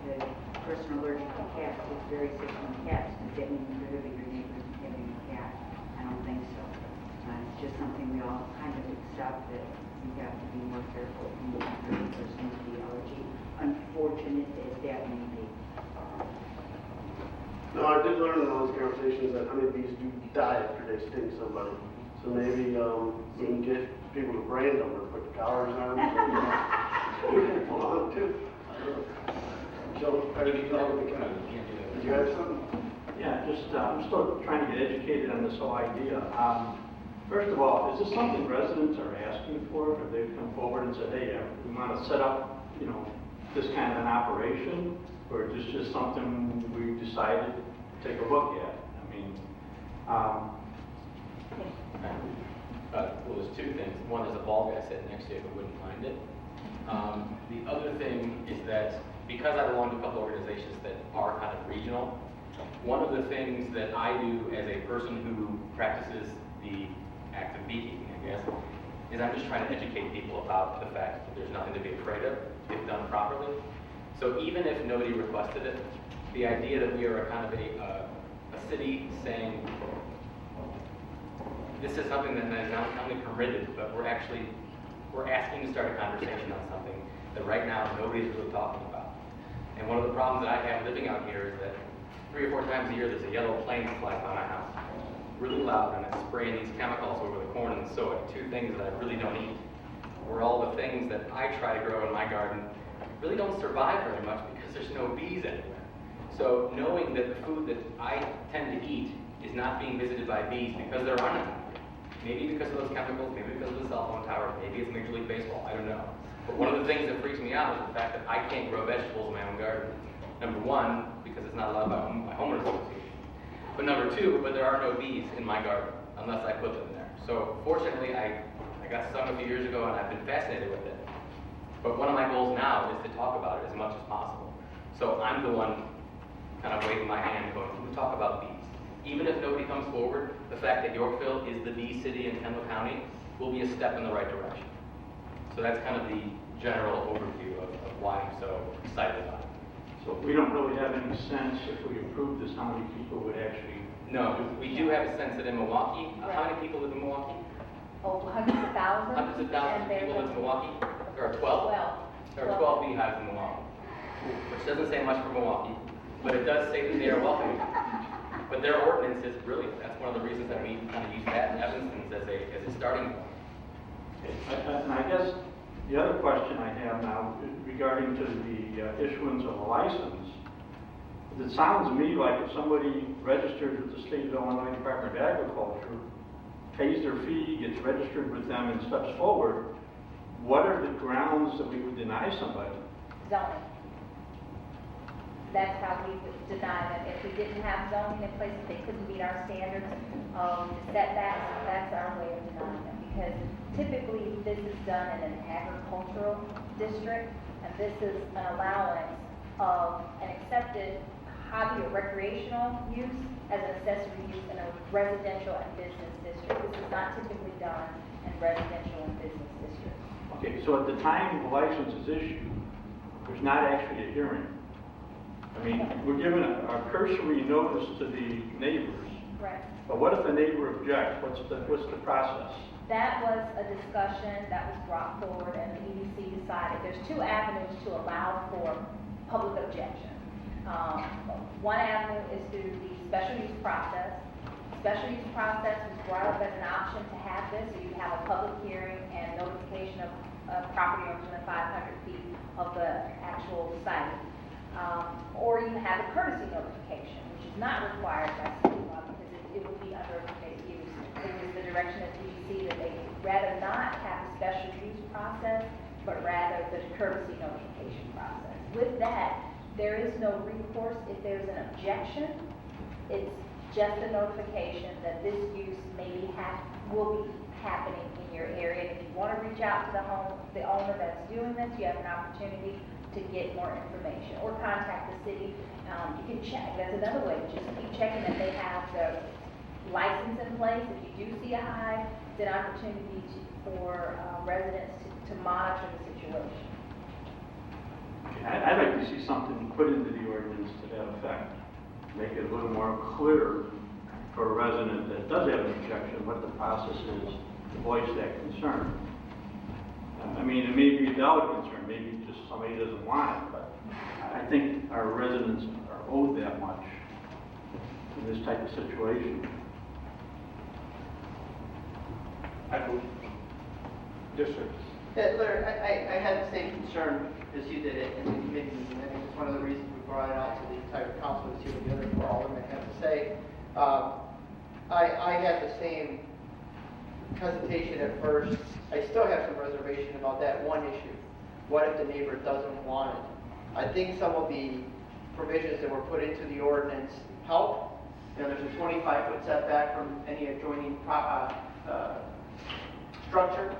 The person allergic to cats is very sick from cats. Does that mean you prohibit your neighbors from having a cat? I don't think so. It's just something we all kind of accept that we have to be more careful in the person with the allergy, unfortunate as that may be. No, I did learn in those conversations that honeybees do die after they sting somebody. So maybe we can get people to brand them or put collars on them. We can pull on too. Joe, did you have something? Yeah, just I'm still trying to get educated on this whole idea. First of all, is this something residents are asking for? If they've come forward and said, hey, we want to set up, this kind of an operation, or is this just something we decided to take a look at? I mean, well, there's two things. One, there's a ball guy sitting next to you who wouldn't mind it. The other thing is that because I belong to a couple organizations that are kind of regional, one of the things that I do as a person who practices the act of beekeeping, I guess, is I'm just trying to educate people about the fact that there's nothing to be afraid of if done properly. So even if nobody requested it, the idea that we are a kind of a city saying this is something that is not only permitted, but we're asking to start a conversation on something that right now nobody's really talking about. And one of the problems that I have living out here is that 3 or 4 times a year there's a yellow plane that flies by my house, really loud, and it's spraying these chemicals over the corn and the soy, 2 things that I really don't eat. Where all the things that I try to grow in my garden really don't survive very much because there's no bees anywhere. So knowing that the food that I tend to eat is not being visited by bees because there aren't enough. Maybe because of those chemicals, maybe because of the cell phone tower, maybe it's Major League Baseball, I don't know. But one of the things that freaks me out is the fact that I can't grow vegetables in my own garden. Number 1, because it's not allowed by my homeowners association. But number 2, there are no bees in my garden unless I put them there. So fortunately, I got stung a few years ago and I've been fascinated with it. But one of my goals now is to talk about it as much as possible. So I'm the one kind of waving my hand going, we talk about bees. Even if nobody comes forward, the fact that Yorkville is the bee city in Kendall County will be a step in the right direction. So that's kind of the general overview of why I'm so excited about it. so we don't really have any sense if we approve this, how many people would actually... No, we do have a sense that in Milwaukee, how many people live in Milwaukee? Oh, hundreds of thousands. Hundreds of thousands of people live in Milwaukee? There are 12? There are 12 beehives in Milwaukee, which doesn't say much for Milwaukee, but it does say that they are welcoming. But their ordinance is brilliant. That's one of the reasons that we kind of use that in Evanston as a starting point. And I guess the other question I have now regarding to the issuance of a license, it sounds to me like if somebody registers with the State of Illinois Department of Agriculture, pays their fee, gets registered with them and steps forward, what are the grounds that we would deny somebody? Zoning. That's how we would deny them. If we didn't have zoning in place, if they couldn't meet our standards of setbacks, that's our way of denying them. Because typically this is done in an agricultural district, and this is an allowance of an accepted hobby or recreational use as an accessory use in a residential and business district. This is not typically done in residential and business districts. Okay, so at the time the license is issued, there's not actually a hearing. I mean, we're given a cursory notice to the neighbors. Right. But what if the neighbor objects? What's the process? That was a discussion that was brought forward, and the EDC decided there's 2 avenues to allow for public objection. One avenue is through the special use process. Special use process was brought up as an option to have this, so you have a public hearing and notification of property owners within 500 feet of the actual site. Or you have a courtesy notification, which is not required by state law because it would be under mixed use. It was the direction of DEC that they would rather not have a special use process, but rather the courtesy notification process. With that, there is no recourse if there's an objection. It's just a notification that this use will be happening in your area. And if you want to reach out to the owner that's doing this, you have an opportunity to get more information or contact the city. You can check. That's another way. Just keep checking that they have the license in place. If you do see a hive, it's an opportunity for residents to monitor the situation. I'd like to see something put into the ordinance to that effect. Make it a little more clear for a resident that does have an objection, what the process is to voice that concern. I mean, it may be a valid concern, maybe just somebody doesn't want it, but I think our residents are owed that much in this type of situation. Yes, sir. Yeah, Larry, I had the same concern as you did it in the committee meeting. I think it's one of the reasons we brought it out to the entire council to see what the other aldermen have to say. I had the same hesitation at first. I still have some reservation about that one issue. What if the neighbor doesn't want it? I think some of the provisions that were put into the ordinance help. You know, there's a 25-foot setback from any adjoining structure.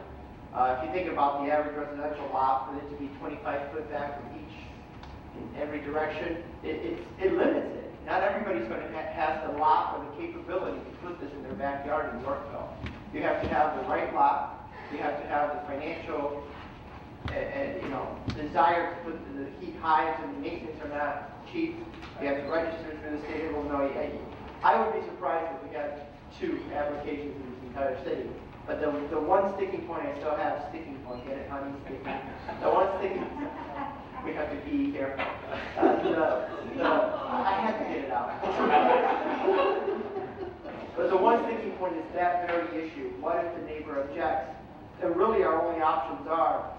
If you think about the average residential lot, for it to be 25 foot back from each, in every direction, it limits it. Not everybody's going to have the lot or the capability to put this in their backyard in Yorkville. You have to have the right lot. You have to have the financial, desire to put the heat hives, and the maintenance are not cheap. You have to register through the state of Illinois. I would be surprised if we got 2 applications in this entire city. But the one sticking point, I still have sticking point. Get it, honey? Sticking. The one sticking. We have to be careful. I had to get it out. But the one sticking point is that very issue. What if the neighbor objects? And really, our only options are,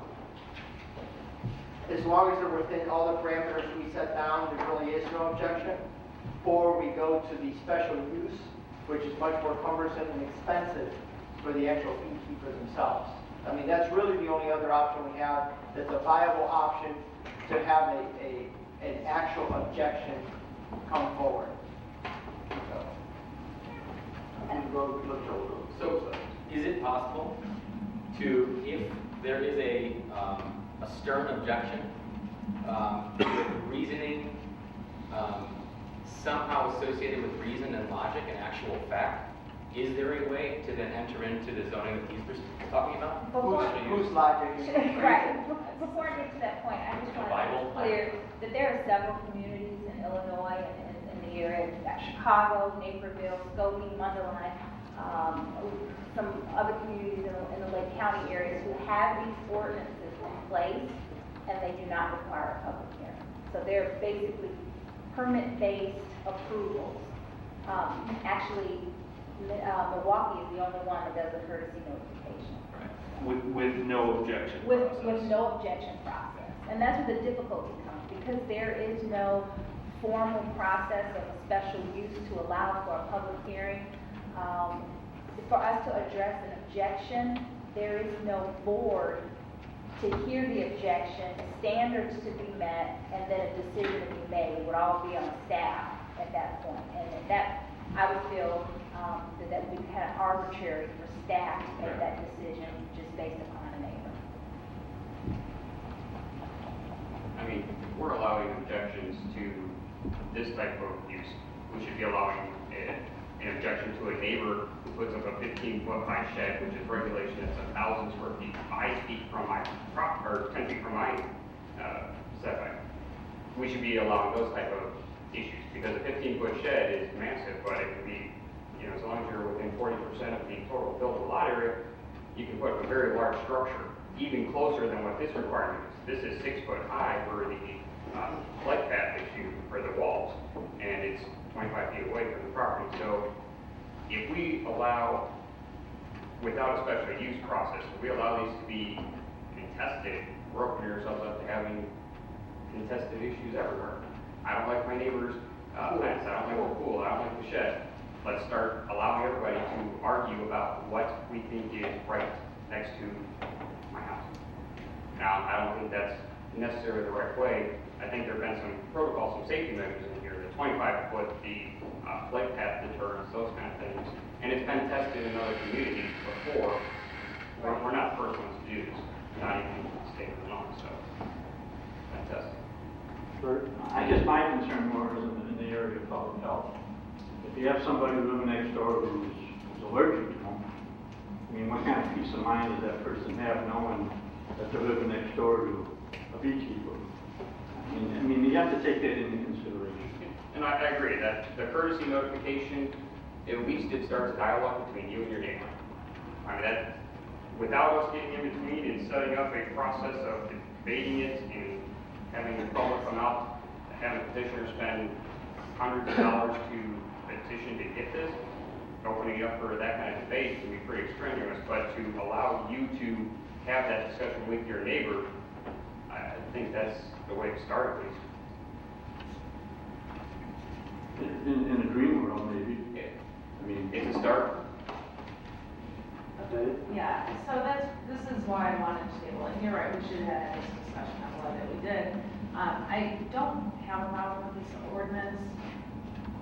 as long as they're within all the parameters we set down, there really is no objection. Or we go to the special use, which is much more cumbersome and expensive for the actual beekeepers themselves. I mean, that's really the only other option we have that's a viable option to have an actual objection come forward. So, is it possible to, if there is a stern objection, with reasoning somehow associated with reason and logic and actual fact, is there a way to then enter into the zoning that he's talking about? Whose logic? Right. Before I get to that point, I just want to be clear that there are several communities in Illinois and in the area, Chicago, Naperville, Skokie, Mundelein, some other communities in the Lake County areas who have these ordinances in place, and they do not require a public hearing. So they're basically permit-based approvals. Actually, Milwaukee is the only one that does a courtesy notification. Right. With no objection With process. no objection process. And that's where the difficulty comes, because there is no formal process of a special use to allow for a public hearing. For us to address an objection, there is no board to hear the objection, standards to be met, and then a decision to be made. It would all be on staff at that point. And that, I would feel that would be kind of arbitrary for staff to make that decision just based upon a neighbor. I mean, if we're allowing objections to this type of use, we should be allowing an objection to a neighbor who puts up a 15-foot high shed, which is regulation that's 1,000 square feet, 5 feet from my or 10 feet from my setback. We should be allowing those type of issues, because a 15-foot shed is massive, but it can be, as long as you're within 40% of the total buildable lot area, you can put a very large structure, even closer than what this requirement is. This is 6 foot high for the flight path issue for the walls, and it's 25 feet away from the property. So if we allow, without a special use process, if we allow these to be contested, we're opening ourselves up to having contested issues everywhere. I don't like my neighbor's fence, I don't like the pool, I don't like the shed. Let's start allowing everybody to argue about what we think is right next to my house. Now, I don't think that's necessarily the right way I think there have been some protocols, some safety measures in here, the 25-foot, the flight path deterrence, those kind of things. And it's been tested in other communities before. We're not the first ones to do this, not even the state of Illinois, so it's been tested. I guess my concern more is in the area of public health. If you have somebody living next door who's allergic to them, I mean, what kind of peace of mind does that person have knowing that they're living next door to a beekeeper? I mean, you have to take that into consideration. And I agree that the courtesy notification, at least it starts a dialogue between you and your neighbor. I mean, that, without us getting in between and setting up a process of debating it and having the public come out, having petitioners spend hundreds of dollars to petition to get this, opening it up for that kind of debate can be pretty extraneous, but to allow you to have that discussion with your neighbor, I think that's the way to start, at least. In a dream world, maybe. Yeah. I mean, it's a start. Yeah, so this is why I wanted to table it. You're right, we should have had this discussion. I'm glad that we did. I don't have a problem with this ordinance,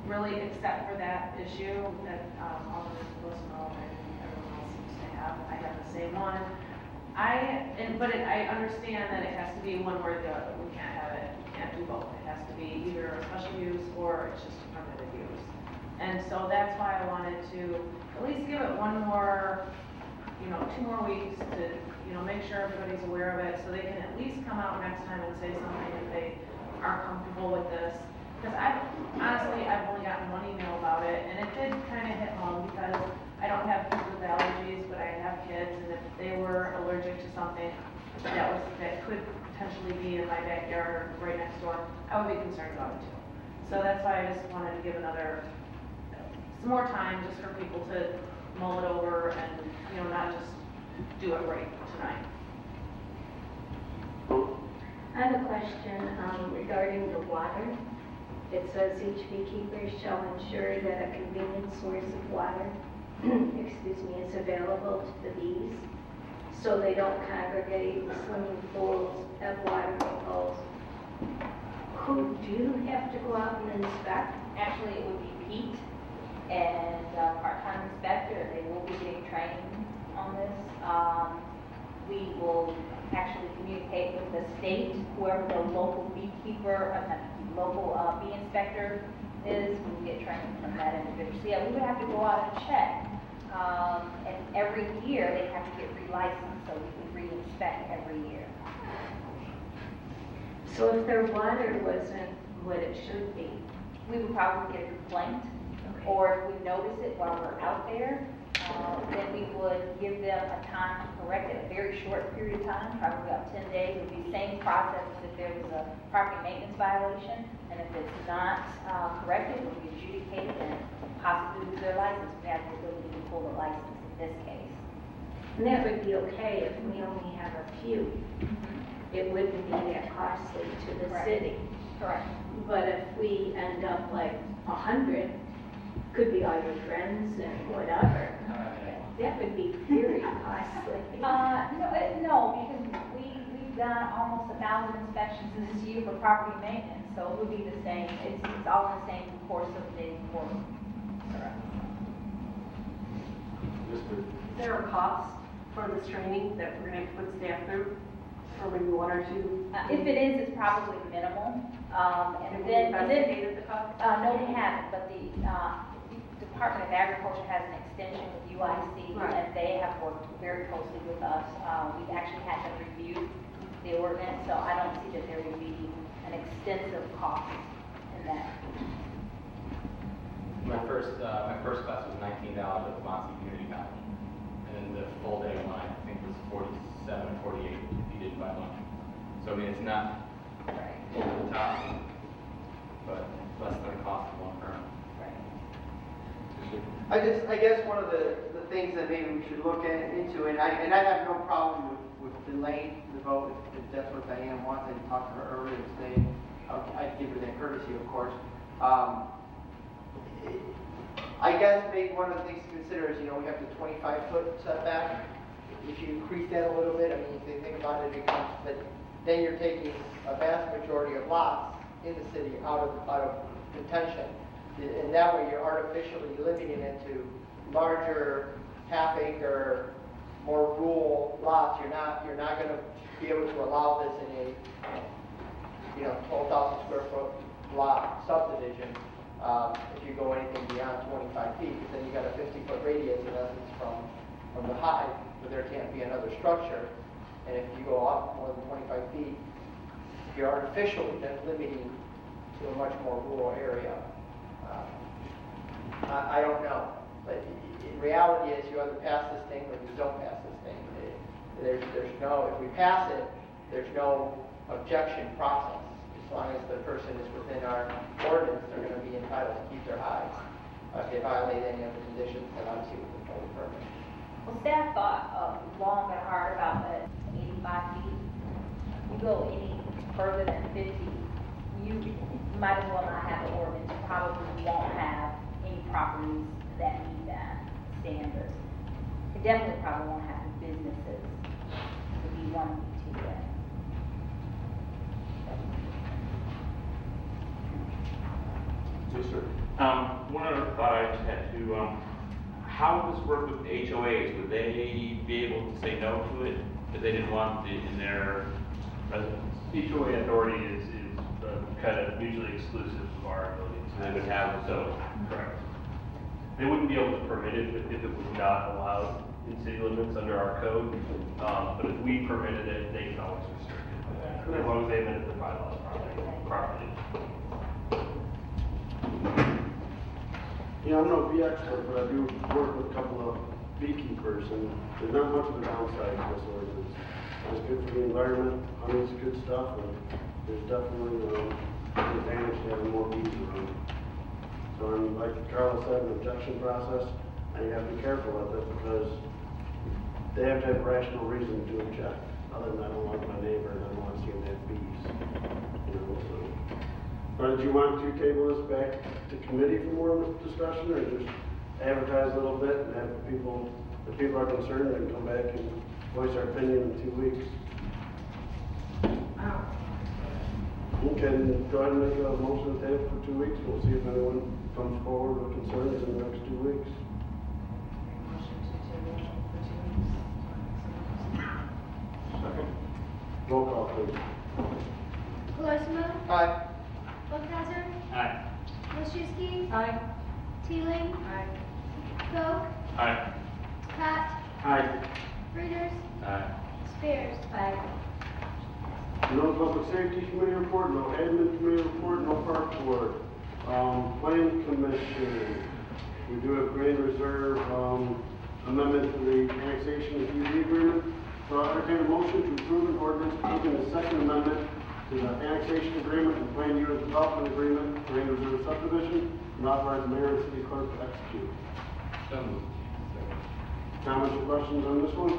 really, except for that issue that Alderman Glismo and everyone else seems to have. I have the same one. I understand that it has to be one where we can't have it, we can't do both. It has to be either a special use or it's just a permitted use. And so that's why I wanted to at least give it one more, 2 more weeks to, make sure everybody's aware of it so they can at least come out next time and say something if they aren't comfortable with this. Because I've only gotten one email about it, and it did kind of hit home because I don't have kids with allergies, but I have kids, and if they were allergic to something that could potentially be in my backyard or right next door, I would be concerned about it too. So that's why I just wanted to give some more time just for people to mull it over and, not just do it right tonight. I have a question regarding the water. It says each beekeeper shall ensure that a convenient source of water is available to the bees so they don't congregate in swimming pools at watering holes. Who do have to go out and inspect? Actually, it would be Pete and a part-time inspector. They will be getting training on this. We will actually communicate with the state, whoever the local beekeeper, local bee inspector is. We will get training from that individual. So yeah, we would have to go out and check. And every year they have to get relicensed, so we can re-inspect every year. So if their water wasn't what it should be, we would probably get a complaint. Okay. Or if we notice it while we're out there, then we would give them a time to correct it, a very short period of time, probably about 10 days. It would be the same process as if there was a property maintenance violation. And if it's not corrected, it would be adjudicated and possibly lose their license. We have the ability to pull the license in this case. And that would be okay if we only have a few. It wouldn't be that costly to the city. Correct. But if we end up like 100, could be all your friends and whatever, that would be very costly. No, because we've done almost 1,000 inspections this year for property maintenance, so it would be the same. It's all in the same course of the work. Correct. Is there a cost for this training that we're going to put staff through? For maybe 1 or 2? If it is, it's probably minimal. And then investigated the cost? No, we haven't, but the Department of Agriculture has an extension with UIC, and they have worked very closely with us. We've actually had them review the ordinance, so I don't see that there would be an extensive cost in that. My first class was $19 at the Muncie Community College, and then the full day one I think was $47 or $48 if you didn't buy lunch. So I mean, it's not over the top, but less than the cost of one firm. I guess one of the things that maybe we should look into, and I have no problem with delaying the vote if that's what Diane wants. I talked to her earlier today. I'd give her that courtesy, of course. I guess maybe one of the things to consider is, we have the 25-foot setback. If you increase that a little bit, I mean, if they think about it, it becomes, but then you're taking a vast majority of lots in the city out of contention. And that way you're artificially limiting it to larger, half-acre, more rural lots. You're not going to be able to allow this in a 12,000 square foot lot subdivision if you go anything beyond 25 feet, because then you got a 50-foot radius in essence from the hive, where there can't be another structure. And if you go up more than 25 feet, you're artificially then limiting to a much more rural area. I don't know, but in reality is you either pass this thing or you don't pass this thing. There's no, if we pass it, there's no objection process. As long as the person is within our ordinance, they're going to be entitled to keep their hives. If they violate any of the conditions, then obviously we can pull the permit. Well, staff thought long and hard about the 85 feet. You go any further than 50, you might as well not have an ordinance. You probably won't have any properties that meet that standard. You definitely probably won't have businesses to be one B2A. Yes, sir. One other thought I just had to, how would this work with HOAs? Would they be able to say no to it if they didn't want it in their residence? HOA authority is kind of mutually exclusive of our ability. So they would have, So, correct. They wouldn't be able to permit it if it was not allowed in city limits under our code. But if we permitted it, they can always restrict it. As long as they amended the bylaws properly. Yeah, I'm no bee expert, but I do work with a couple of beekeepers, and there's not much of a downside to this ordinance. It's good for the environment, honey's good stuff, and there's definitely an advantage to having more bees around. So, like Carla said, an objection process, and you have to be careful with it because they have to have rational reason to object. Other than I don't like my neighbor and I don't want to see him have bees. So. Or did you want to table this back to committee for more discussion, or just advertise a little bit and have people, if people are concerned, then come back and voice our opinion in 2 weeks? You can go ahead and make a motion to table for 2 weeks. We'll see if anyone comes forward with concerns in the next 2 weeks. Second. Roll call, please. Colosimo. Aye. Bunkhauser. Aye. Wilczewski. Aye. Teeling. Aye. Koch. Aye. Cott. Aye. Reuters. Aye. Spears. Aye. No public safety committee report, no admin committee report, no park board. Plan commission, we do have Grand Reserve amendment to the annexation of UD agreement. So I entertain a motion to approve an ordinance approving the second amendment to the annexation agreement and plan unit development agreement, Grand Reserve subdivision, and authorize the mayor and city clerk to execute. Comments or questions on this one?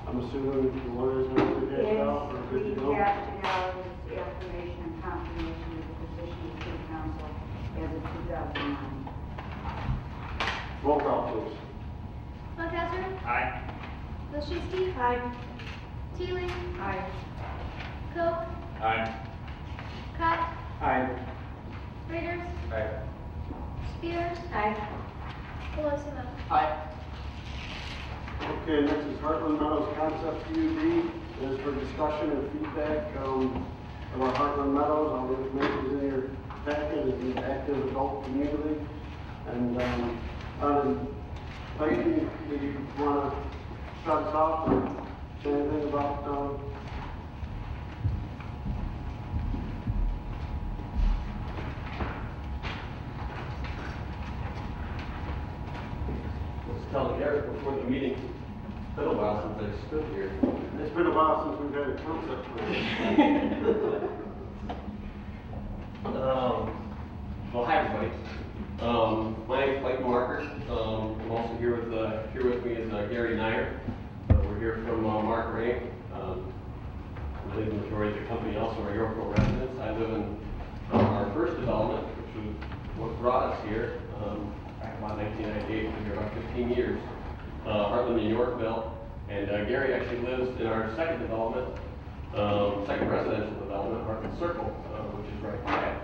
I'm assuming the lawyers have to hash it out or good to go? We have to have this affirmation and confirmation of the position of city council as of 2009. Roll call, please. Bunkhauser. Aye. Wilczewski. Aye. Teeling. Aye. Koch. Aye. Cott. Aye. Reuters. Aye. Spears. Aye. Colosimo. Aye. Okay, next is Heartland Meadows Concept PUD. This is for discussion and feedback about Heartland Meadows. All the information is in your packet. It's an active adult community. And Clayton, did you want to start us off or say anything about Let's tell Eric before the meeting. It's been a while since I stood here. It's been a while since we've had a concept plan. Well, hi everybody. My name's Mike Marker. I'm also here with me is Gary Nyer. We're here from Mark Ray. I believe the majority of the company also are Yorkville residents. I live in our first development, which was what brought us here back in 1998. We've been here about 15 years. Heartland in Yorkville. And Gary actually lives in our second development second residential development, Hartman Circle, which is right there.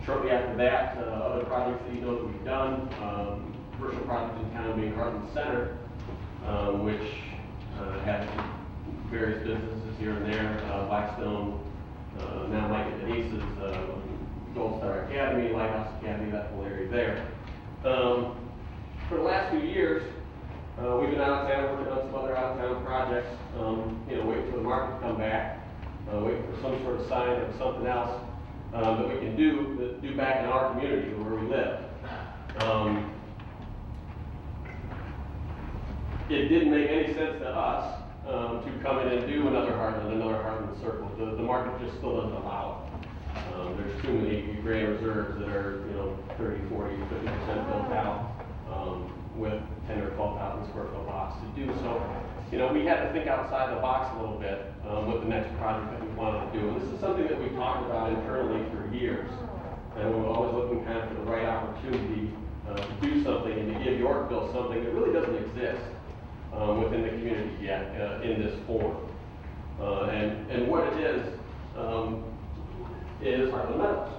Shortly after that, other projects that you know that we've done, commercial projects in town being Hartman Center, which had various businesses here and there, Blackstone, now Mike and Denise's, Gold Star Academy, Lighthouse Academy, that whole area there. For the last few years, we've been out of town, working on some other out-of-town projects, waiting for the market to come back, waiting for some sort of sign or something else that we can do back in our community where we live. It didn't make any sense to us to come in and do another Hartman Circle. The market just still doesn't allow it. There's too many grand reserves that are 30, 40, 50% built out with 10 or 12,000 square foot lots to do so. We had to think outside the box a little bit with the next project that we wanted to do. And this is something that we've talked about internally for years. And we're always looking kind of for the right opportunity to do something and to give Yorkville something that really doesn't exist within the community yet in this form. And what it is Hartland Meadows.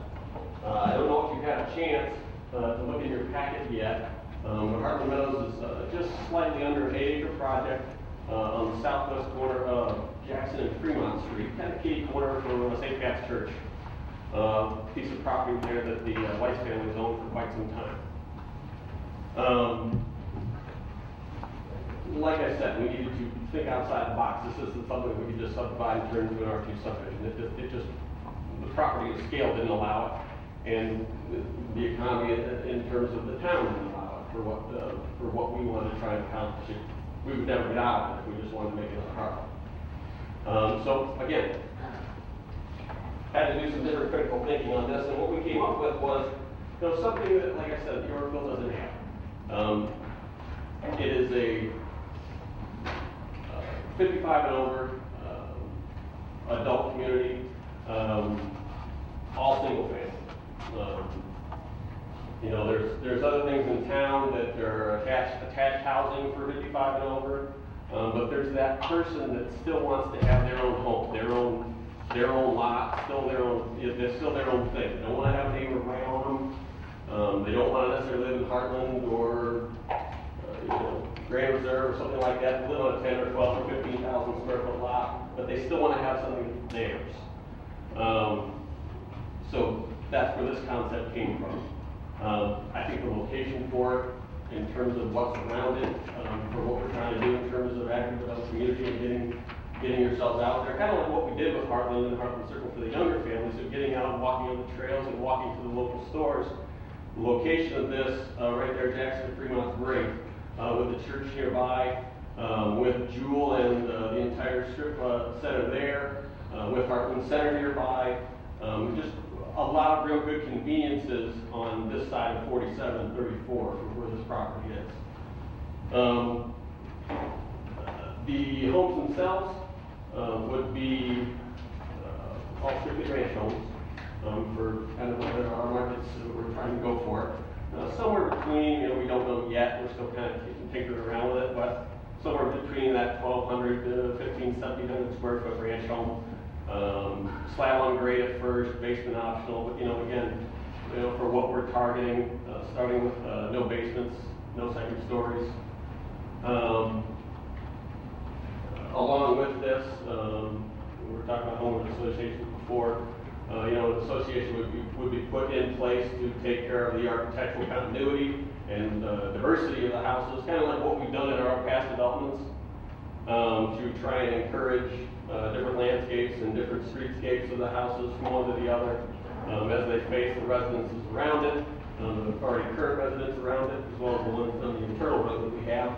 I don't know if you've had a chance to look in your packet yet, but Hartland Meadows is just slightly under an 8-acre project on the southwest corner of Jackson and Fremont Street, kind of kitty corner from St. Pat's Church. Piece of property there that the Weiss family has owned for quite some time. Like I said, we needed to think outside the box. This isn't something that we could just subdivide and turn into an R2 subdivision. The property and scale didn't allow it, and the economy in terms of the town didn't allow it for what we wanted to try and accomplish. We would never get out of it if we just wanted to make it a profit. So again, had to do some different critical thinking on this, and what we came up with was something that, like I said, Yorkville doesn't have. It is a 55 and over adult community, all single family. There's other things in town that are attached housing for 55 and over, but there's that person that still wants to have their own home, their own lot, they're still their own thing. They don't want to have a neighbor right on them. They don't want to necessarily live in Heartland or Grand Reserve or something like that, live on a 10 or 12 or 15,000 square foot lot, but they still want to have something theirs. So that's where this concept came from. I think the location for it, in terms of what's around it, for what we're trying to do in terms of active adult community and getting yourselves out there, kind of like what we did with Heartland and Hartman Circle for the younger families, of getting out and walking on the trails and walking to the local stores. The location of this, right there, Jackson Fremont's great, with the church nearby, with Jewel and the entire strip center there, with Hartman Center nearby, just a lot of real good conveniences on this side of 47 and 34 where this property is. The homes themselves would be all strictly ranch homes for kind of our markets that we're trying to go for. Somewhere between, we don't know yet, we're still kind of tinkering around with it, but somewhere between that 1,200 to 1,700 square foot ranch home. Slab on grade at first, basement optional, but again, for what we're targeting, starting with no basements, no second stories. Along with this, we were talking about homeowners associations before. An association would be put in place to take care of the architectural continuity and diversity of the houses, kind of like what we've done in our past developments, to try and encourage different landscapes and different streetscapes of the houses from one to the other as they face the residences around it, the already current residents around it, as well as the ones on the internal road that we have.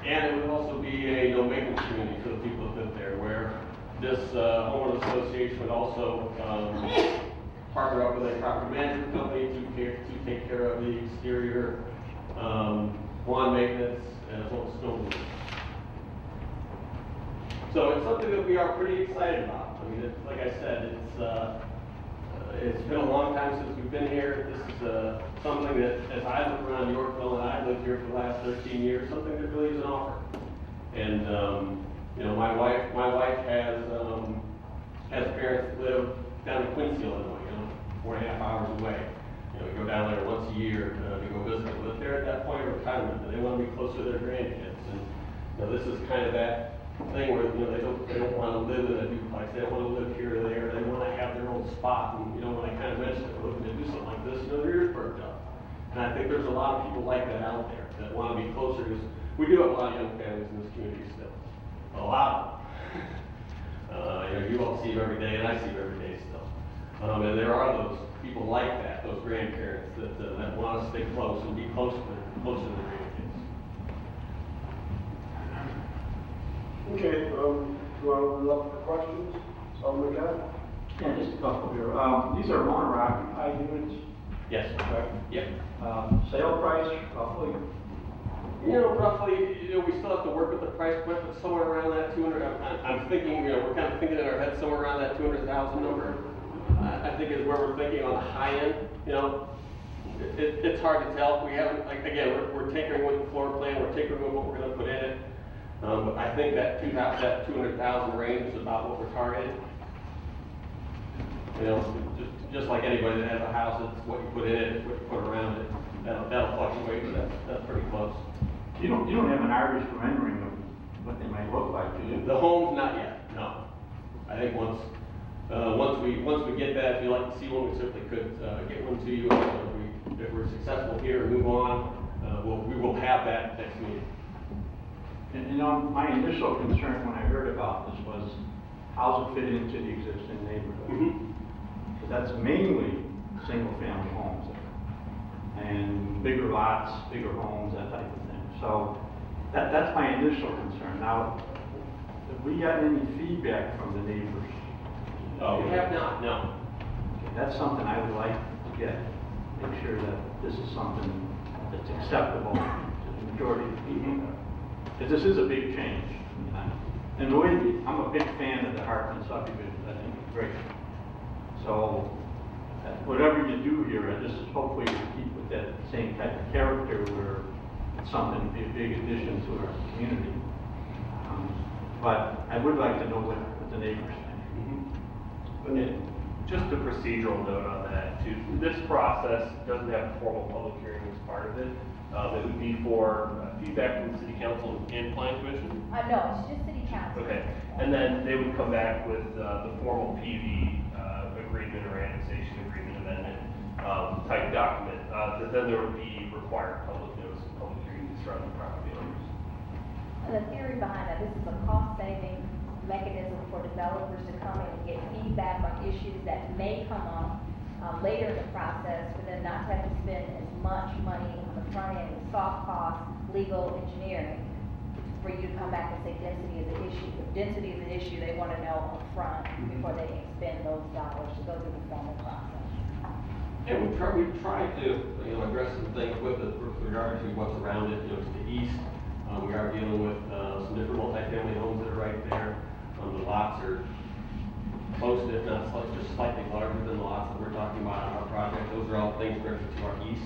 And it would also be a no maintenance community for the people that live there, where this homeowners association would also partner up with a property management company to take care of the exterior lawn maintenance as well as snow removal. So it's something that we are pretty excited about. I mean, like I said, it's been a long time since we've been here. This is something that, as I look around Yorkville, and I lived here for the last 13 years, something that really is an offer. And, my wife has parents that live down in Quincy, Illinois, 4.5 hours away. We go down there once a year to go visit them. But they're at that point of retirement, and they want to be closer to their grandkids. And this is kind of that thing where they don't want to live in a duplex. They don't want to live here or there. They want to have their own spot. And when I kind of mentioned they're looking to do something like this, their ears perked up. And I think there's a lot of people like that out there that want to be closer, because we do have a lot of young families in this community still. A lot of them. You all see them every day, and I see them every day still. And there are those people like that, those grandparents that want to stay close and be close to their grandkids. Okay, do you want to open it up for questions? Alderman Gott? Yeah, just a couple here. These are owner-occupied units? Yes. Correct? Yep. Sale price, roughly? Roughly, we still have to work with the price point, but somewhere around that 200. I'm thinking, we're kind of thinking in our head somewhere around that 200,000 number. I think is where we're thinking on the high end. It's hard to tell. We haven't, we're tinkering with the floor plan. We're tinkering with what we're going to put in it. But I think that 200,000 range is about what we're targeting. Just like anybody that has a house, it's what you put in it, it's what you put around it. That'll fluctuate, but that's pretty close. You don't have an Irish rendering of what they might look like, do you? The homes, not yet. No. I think once we get that, if you'd like to see one, we certainly could get one to you. If we're successful here and move on, we will have that next meeting. And my initial concern when I heard about this was, how's it fit into the existing neighborhood? Mm-hmm. So that's mainly single-family homes there, and bigger lots, bigger homes, that type of thing. So that's my initial concern. Now, have we got any feedback from the neighbors? We have not, no. Okay, that's something I would like to get. Make sure that this is something that's acceptable to the majority of the people. Because this is a big change. And believe me, I'm a big fan of the Hartman subdivision. I think it's great. So whatever you do here, just hopefully you keep with that same type of character where it's something to be a big addition to our community. But I would like to know what the neighbors think. And just a procedural note on that too. This process doesn't have a formal public hearing as part of it. It would be for feedback from the City Council and Planning Commission. No, it's just City Council. Okay, and then they would come back with the formal PV agreement or annexation agreement amendment type document. Then there would be required public notice and public hearings surrounding the property owners. And the theory behind that, this is a cost-saving mechanism for developers to come in and get feedback on issues that may come up later in the process, for them not to have to spend as much money on the front end, soft costs, legal, engineering, for you to come back and say density is an issue. If density is an issue, they want to know up front before they expend those dollars to go through the formal process. And we've tried to address some things with regard to what's around it. To the east, we are dealing with some different multifamily homes that are right there. The lots are close to, if not just slightly larger than the lots that we're talking about on our project. Those are all things directly to our east.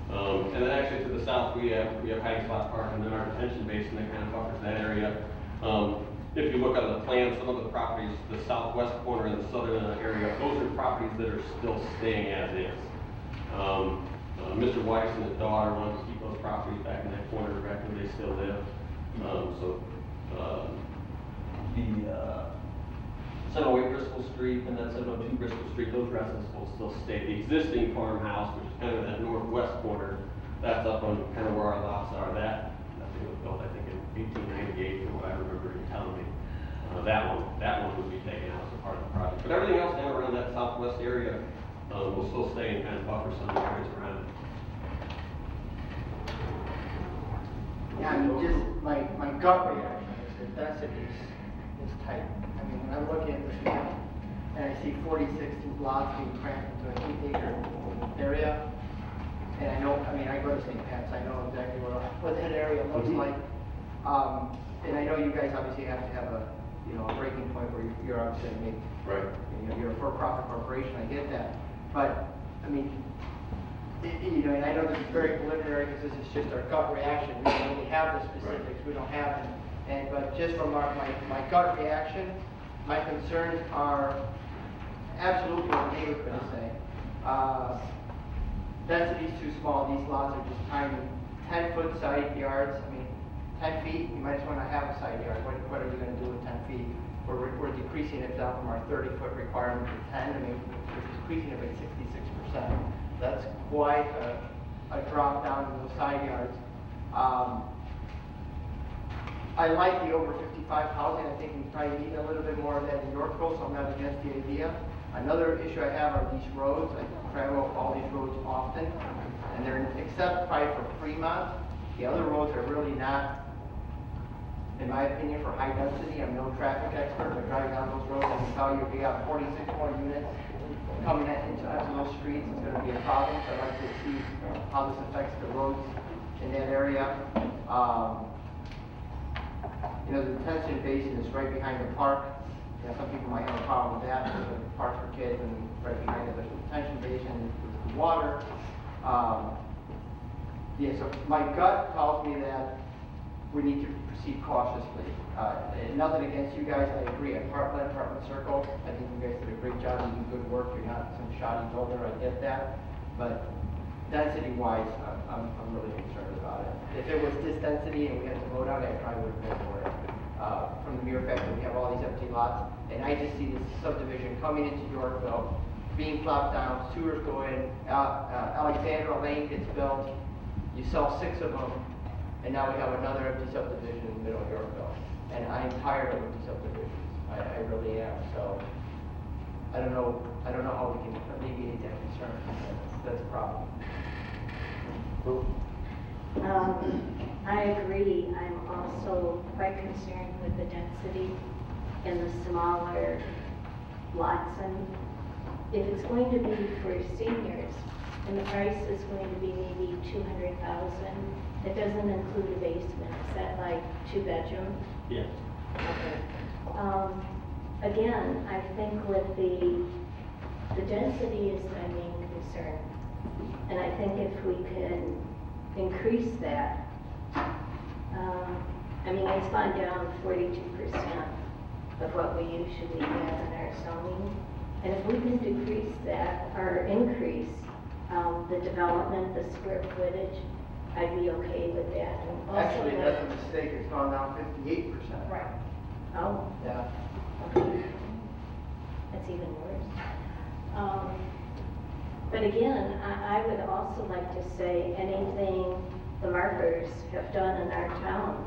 And then actually to the south, we have high spot park, and then our detention basin that kind of buffers that area. If you look on the plan, some of the properties, the southwest corner and the southern area, those are properties that are still staying as is. Mr. Weiss and his daughter wanted to keep those properties back in that corner where they still live. The 708 Bristol Street and that 702 Bristol Street, those residents will still stay. The existing farmhouse, which is kind of that northwest corner, that's up on kind of where our lots are. That thing was built, I think, in 1898, from what I remember you telling me. That one would be taken out as a part of the project. But everything else down around that southwest area will still stay and kind of buffer some of the areas around it. Yeah, I mean, just my gut reaction is that density is tight. I mean, when I'm looking at this map and I see 46 lots being crammed into an 8-acre area, and I know, I mean, I go to St. Pat's, I know exactly what that area looks like. And I know you guys obviously have to have a breaking point where you're obviously going to make, right. You're a for-profit corporation, I get that. But, I mean, and I know this is very preliminary because this is just our gut reaction. We don't really have the specifics. We don't have But just from my gut reaction, my concerns are absolutely what they were going to say. Density's too small. These lots are just tiny. 10-foot side yards. I mean, 10 feet. You might just want to have a side yard. What are you going to do with 10 feet? We're decreasing it down from our 30-foot requirement to 10. I mean, we're decreasing it by 66%. That's quite a drop down in those side yards. I like the over 55 housing. I think we probably need a little bit more of that in Yorkville, so I'm not against the idea. Another issue I have are these roads. I travel all these roads often, and they're except probably for Fremont. The other roads are really not, in my opinion, for high density. I'm no traffic expert, but driving down those roads, I can tell you if we have 46 more units coming into those streets, it's going to be a problem. So I'd like to see how this affects the roads in that area. You know, the detention basin is right behind the park. You know, some people might have a problem with that, because the park for kids, and right behind it, there's a detention basin with the water. Yeah, so my gut tells me that we need to proceed cautiously. Nothing against you guys, I agree. At Parkland Circle, I think you guys did a great job. You do good work. You're not some shoddy builder. I get that. But density-wise, I'm really concerned about it. If it was this density and we had to vote on it, I probably would vote for it. From the mere fact that we have all these empty lots, and I just see this subdivision coming into Yorkville, being plopped down, sewers go in, Alexandra Lane gets built, you sell 6 of them, and now we have another empty subdivision in the middle of Yorkville. And I'm tired of empty subdivisions. I really am. So I don't know how we can alleviate that concern. That's a problem. I agree. I'm also quite concerned with the density and the smaller lots. And if it's going to be for seniors, and the price is going to be maybe $200,000, it doesn't include a basement. Is that like 2 bedroom? Yeah. Okay. Again, I think with the density is my main concern. And I think if we can increase that, I mean, it's gone down 42% of what we usually have in our zoning. And if we can decrease that, or increase the development, the square footage, I'd be okay with that. And also Actually, that's a mistake. It's gone down 58%. Right. Oh. Yeah. Okay. That's even worse. But again, I would also like to say anything the markers have done in our town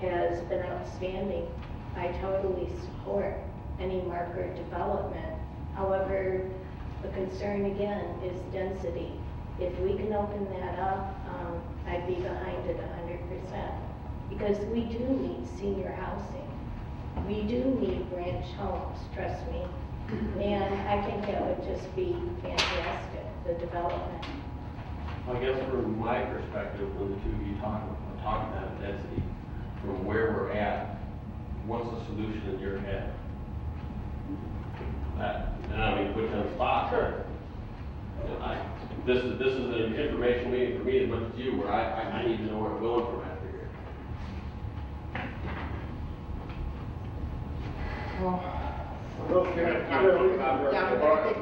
has been outstanding. I totally support any marker development. However, the concern again is density. If we can open that up, I'd be behind it 100%. Because we do need senior housing. We do need ranch homes, trust me. And I think that would just be fantastic, the development. I guess from my perspective, when the two of you talk about density, from where we're at, what's the solution in your head? And I mean, put you on the spot. Sure. This is an information meeting for me as much as you, where I need to know where we're going from after here.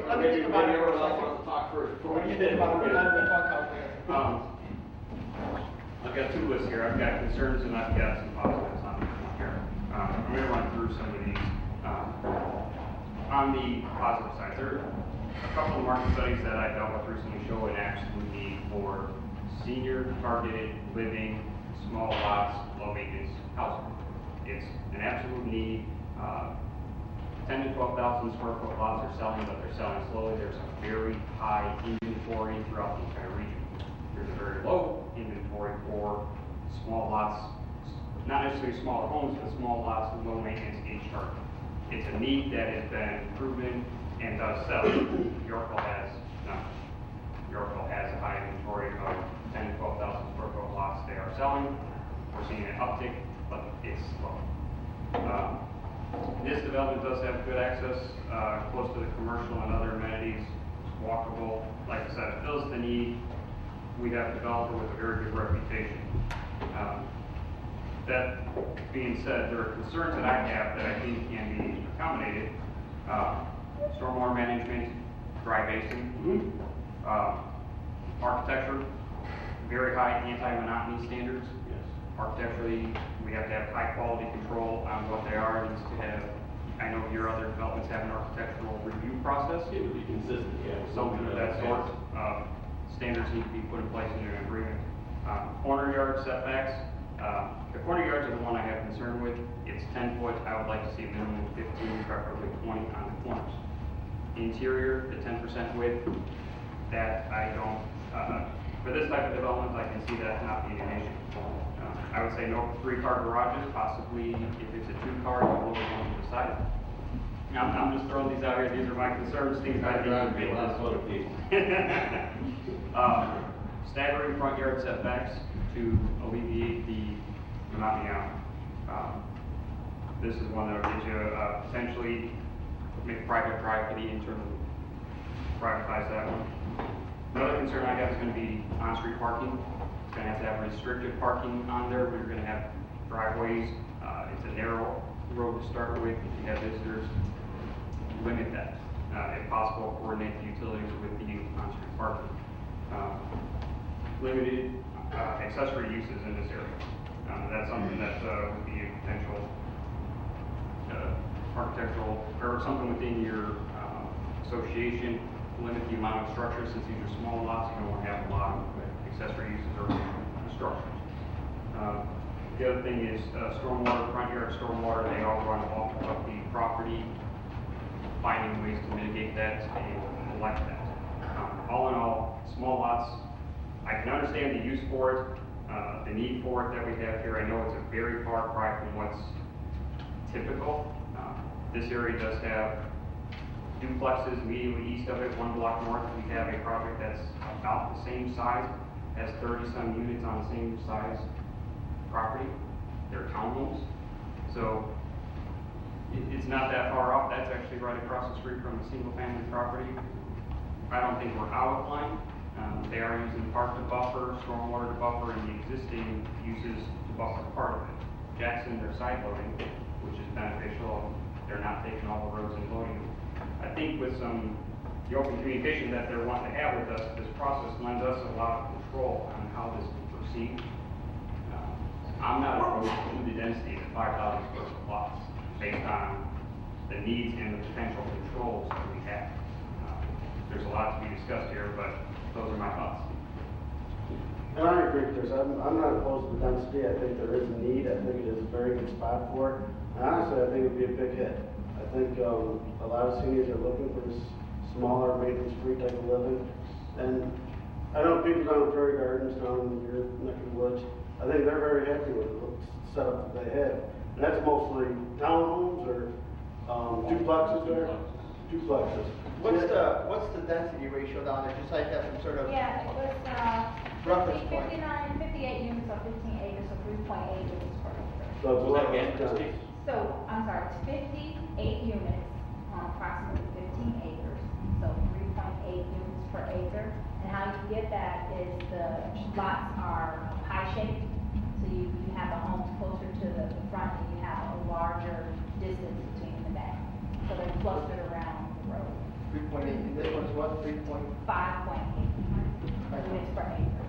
Let me think about it. I've got 2 lists here. I've got concerns and I've got some positives on here. I'm going to run through some of these. On the positive side, there are a couple of market studies that I dealt with recently show an absolute need for senior targeted living, small lots, low maintenance housing. It's an absolute need. 10 to 12,000 square foot lots are selling, but they're selling slowly. There's a very high inventory throughout the entire region. There's a very low inventory for small lots, not necessarily smaller homes, but small lots with low maintenance age target. It's a need that has been proven and does sell. Yorkville has none. Yorkville has a high inventory of 10 to 12,000 square foot lots they are selling. We're seeing an uptick, but it's slow. This development does have good access, close to the commercial and other amenities. It's walkable. Like I said, it fills the need. We have a developer with a very good reputation. That being said, there are concerns that I have that I think can be accommodated. Stormwater management, dry basin, architecture, very high anti-monotony standards. Architecturally, we have to have high quality control on what they are. It needs to have, I know your other developments have an architectural review process. It would be consistent, yeah. Something of that sort. Standards need to be put in place in an agreement. Corner yard setbacks, the corner yards are the one I have concern with. It's 10 foot, I would like to see a minimum of 15, preferably 20 on the corners. Interior, the 10% width, that I don't, for this type of development, I can see that not being an issue. I would say no 3-car garages, possibly if it's a 2-car, you lower one to the side. Now, I'm just throwing these out here, these are my concerns, things I think would be staggering front yard setbacks to alleviate the monotony out. This is one that will get you potentially make a private drive for the internal, privatize that one. Another concern I have is going to be on-street parking. It's going to have restricted parking on there where you're going to have driveways. It's a narrow road to start with. If you have visitors, limit that. If possible, coordinate the utilities with the on-street parking. Limited accessory uses in this area. That's something that would be a potential architectural, or something within your association. Limit the amount of structures, since these are small lots, you don't want to have a lot of accessory uses or structures. The other thing is stormwater, front yard stormwater, they all run off of the property. Finding ways to mitigate that and collect that. All in all, small lots, I can understand the use for it, the need for it that we have here. I know it's a very far cry from what's typical. This area does have duplexes immediately east of it, 1 block north. We have a project that's about the same size, has 30-some units on the same size property. They're townhomes. So it's not that far off. That's actually right across the street from a single-family property. I don't think we're out of line. They are using the park to buffer, stormwater to buffer, and the existing uses to buffer part of it. Jackson, they're side loading, which is beneficial. They're not taking all the roads and loading them. I think with the open communication that they're wanting to have with us, this process lends us a lot of control on how this will proceed. I'm not opposed to the density of 5,000 square foot lots based on the needs and the potential controls that we have. There's a lot to be discussed here, but those are my thoughts. And I agree, Chris. I'm not opposed to the density. I think there is a need. I think it is a very good spot for it. And honestly, I think it would be a big hit. I think a lot of seniors are looking for this smaller, maintenance-free type of living. And I know people down at Prairie Gardens, down in your neck of the woods, I think they're very happy with the setup that they have. And that's mostly townhomes or duplexes there? Duplexes. What's the density ratio down there? Just like that some sort of Yeah, it was, reference point. 58 units of 15 acres, so 3.8 units per acre. So it's a lot of So, I'm sorry, it's 58 units on approximately 15 acres, so 3.8 units per acre. And how you get that is the lots are pie-shaped, so you have the homes closer to the front and you have a larger distance between the back. So they're clustered around the road. 3.8, and this one's what, 3.? 5.8 units per acre.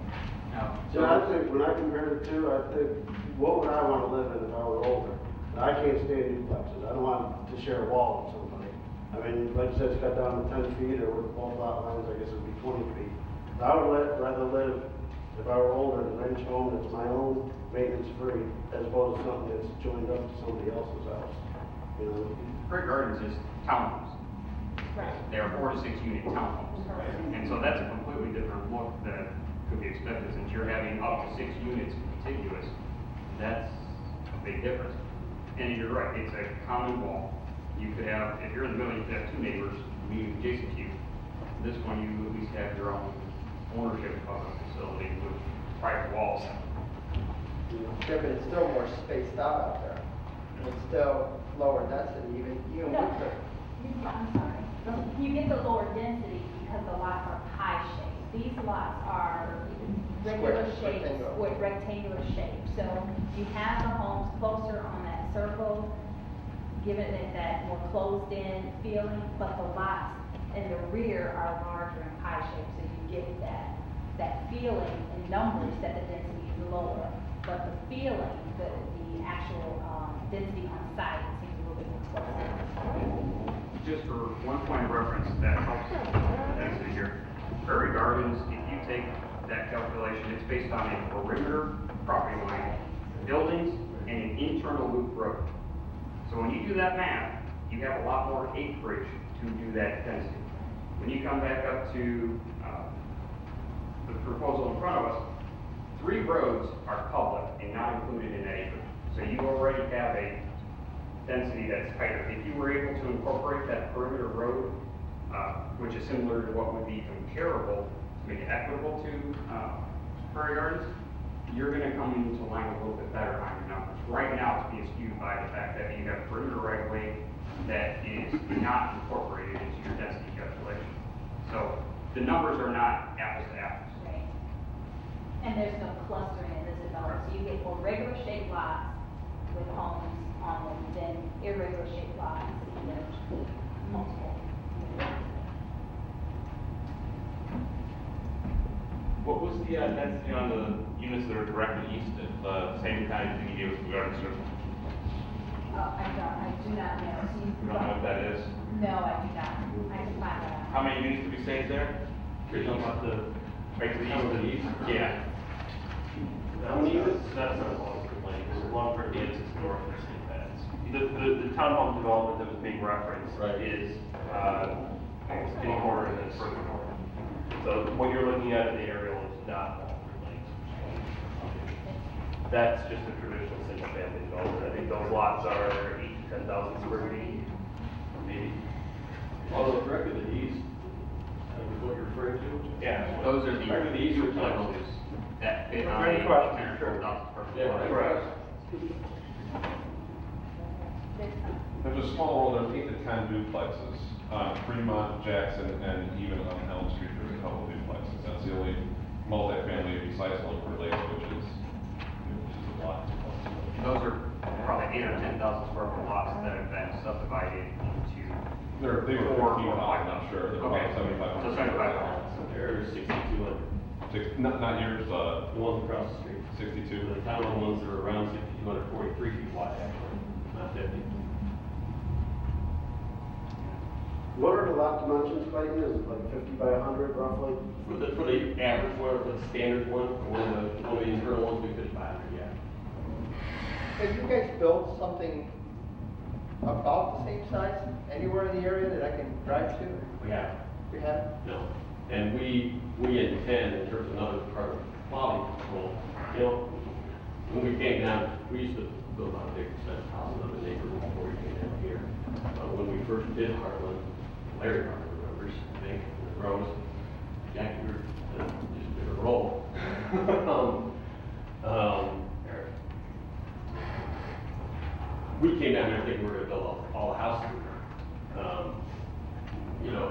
So I think when I compare the two, I think, what would I want to live in if I were older? I can't stand duplexes. I don't want to share a wall with somebody. I mean, like you said, it's cut down to 10 feet, or with both lot lines, I guess it would be 20 feet. I would rather live, if I were older, in a ranch home that's my own, maintenance-free, as opposed to something that's joined up to somebody else's house. You know? Prairie Gardens is townhomes. Right. They are 4 to 6 unit townhomes. And so that's a completely different look that could be expected since you're having up to 6 units contiguous. That's a big difference. And you're right, it's a common wall. You could have, if you're in the middle, you could have 2 neighbors immediately adjacent to you. This one, you at least have your own ownership of a facility with private walls. Yeah, but it's still more spaced out there. And it's still lower density, even No. with the... I'm sorry. You get the lower density because the lots are pie-shaped. These lots are regular shape, rectangle. with rectangular shape. So you have the homes closer on that circle, giving it that more closed-in feeling, but the lots in the rear are larger and pie shaped, so you get that feeling in numbers that the density is lower, but the feeling, the actual density on site seems a little bit more closer. Just for one point of reference that helps the density here. Prairie Gardens, if you take that calculation, it's based on a perimeter property line, buildings, and an internal loop road. So when you do that math, you have a lot more acreage to do that density. When you come back up to the proposal in front of us, 3 roads are public and not included in that acreage. So you already have a density that's tighter. If you were able to incorporate that perimeter road, which is similar to what would be comparable to make it equitable to Prairie Gardens, you're going to come into line a little bit better on your numbers. Right now, it's being skewed by the fact that you have perimeter right of way that is not incorporated into your density calculation. So the numbers are not apples to apples. Right. And there's no clustering in this development, so you get more regular shaped lots with homes on them than irregular shaped lots with multiple. What was the density on the units that are directly east of the same kind of thing you gave us regarding the circle? I do not know. So You don't know what that is? No, I do not. I can find that out. How many units did we say is there? You're talking about the, Right to the east? to the east? Yeah. How many units? That's not long for Lane, there's one for the it's north of St. Pat's. The townhome development that was being referenced is, in corner and then further north. So what you're looking at in the aerial is not Walford Lane. That's just a traditional single family development. I think those lots are 8,000 to 10,000 square feet, maybe. Although directly to the east, is what you're referring to? Yeah. Those are the Directly to the east or duplexes that fit on Great a question, sure. 10,000 per Yeah, foot. Correct. There's a small roll of 8 to 10 duplexes on Fremont, Jackson, and even on Elm Street, there's a couple of duplexes. That's the only multifamily besides Lakeford Lakes, which is a lot. Those are probably 8,000 or 10,000 square foot lots that have been subdivided into. They were 15,000, I'm sure. They're Okay. about 7,500. So 7,500. There's 6,200. Not yours, The ones across the street. 62. The townhome ones are around 6,243 feet wide, actually, not 50. What are the lot dimensions, Clayton? Is it like 50 by 100 roughly? For the average one, for the standard one, or one of the internal ones, we 500, yeah. Have you guys built something about the same size anywhere in the area that I can drive to? We have. You have? No. And we intend, in terms of another part of quality control, you know, when we came down, we used to build on a big percent houses of the neighborhood before we came down here. When we first did Heartland, Larry probably remembers, I think, the Rose, Jackie, we were just did a roll. We came down here thinking we were gonna build all the houses. You know,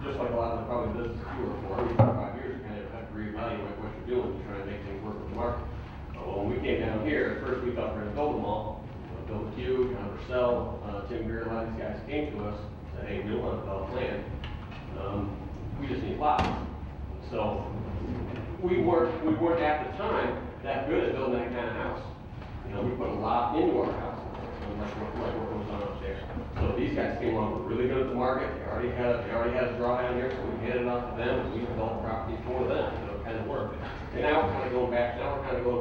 just like a lot of the probably businesses you work for, every 5 years, you kind of have to reevaluate what you're doing, to try to make things work with the market. When we came down here, at first we thought we were gonna build them all, build a few, John Purcell, Tim Greer, a lot of these guys came to us, said, hey, we don't want to develop land, we just need lots. So, we weren't at the time that good at building that kind of house. You know, we put a lot into our house, like what goes on upstairs. So these guys came along, were really good at the market, they already had a draw down here, so we handed it off to them, and we developed property for them, so it kind of worked. And now we're kind of going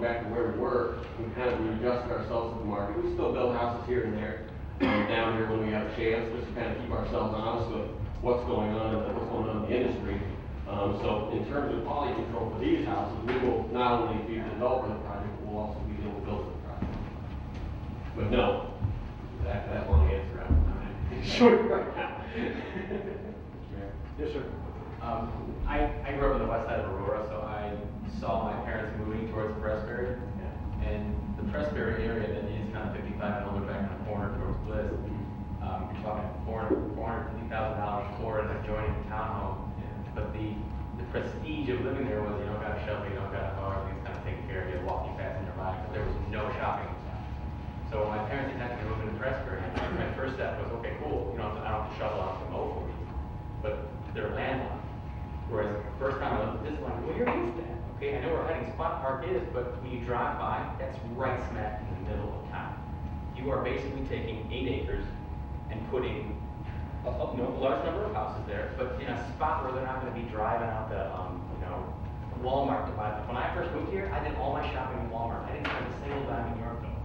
back to where we were, we adjusted ourselves to the market. We still build houses here and there, down here when we have a chance, just to kind of keep ourselves honest with what's going on in the industry. So in terms of quality control for these houses, we will not only be the developer of the project, but we'll also be the builder of the project. But no, that long answer out of time. Sure. Yes, sir. I grew up on the west side of Aurora, so I saw my parents moving towards Pressbury. Yeah. And the Pressbury area that is kind of 55 and all the way back in the corner towards Bliss, you're talking $450,000 for an adjoining townhome. But the the prestige of living there was, you don't got a shovel, you don't got a car, everything's kind of taken care of, you walking fast in your bike, but there was no shopping inside. So when my parents intended to move into Pressburg, my first step was, okay, cool, you know, I don't have to shovel out the mow for you, but they're landlocked. Whereas the first time I looked at this one, where is that? Okay, I know where Heading Spot Park is, but when you drive by, that's right smack in the middle of town. You are basically taking 8 acres and putting a large number of houses there, but in a spot where they're not going to be driving out to, Walmart to buy them. When I first moved here, I did all my shopping at Walmart. I didn't spend a single dime in Yorkville.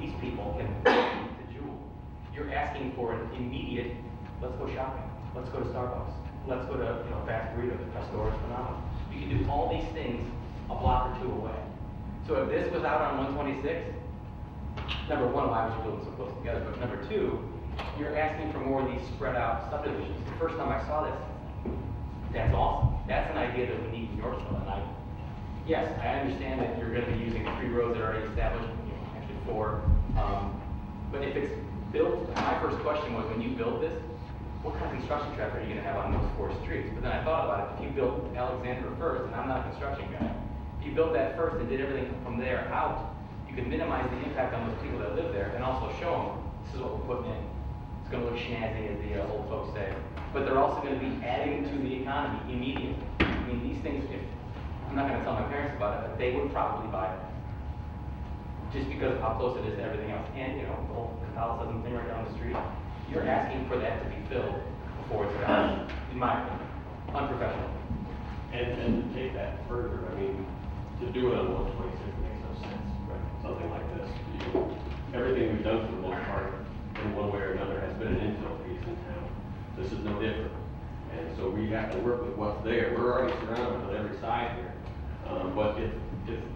These people can the jewel. You're asking for an immediate, let's go shopping, let's go to Starbucks, let's go to fast burrito, the store is phenomenal. You can do all these things a block or 2 away. So if this was out on 126, number one, why was you building so close together? But number 2, you're asking for more of these spread out subdivisions. The first time I saw this, that's awesome. That's an idea that we need in Yorkville. And yes, I understand that you're going to be using 3 roads that are already established, actually 4. But if it's built, my first question was, when you build this, what kind of construction traffic are you going to have on those 4 streets? But then I thought about it. If you built Alexander first, and I'm not a construction guy, if you built that first and did everything from there out, you could minimize the impact on those people that live there, and also show them this is what we're putting in. It's going to look snazzy, as the old folks say. But they're also going to be adding to the economy immediately. I mean, these things, I'm not going to tell my parents about it, but they would probably buy it. Just because of how close it is to everything else. And, the whole Catholicism thing right down the street, you're asking for that to be filled before it's done, in my opinion. Unprofessional. And to take that further, I mean, to do it on 126 makes no sense. Right? Something like this. Everything we've done for the most part, in one way or another, has been an infill piece in town. This is no different. And so we have to work with what's there. We're already surrounded on every side here. But it's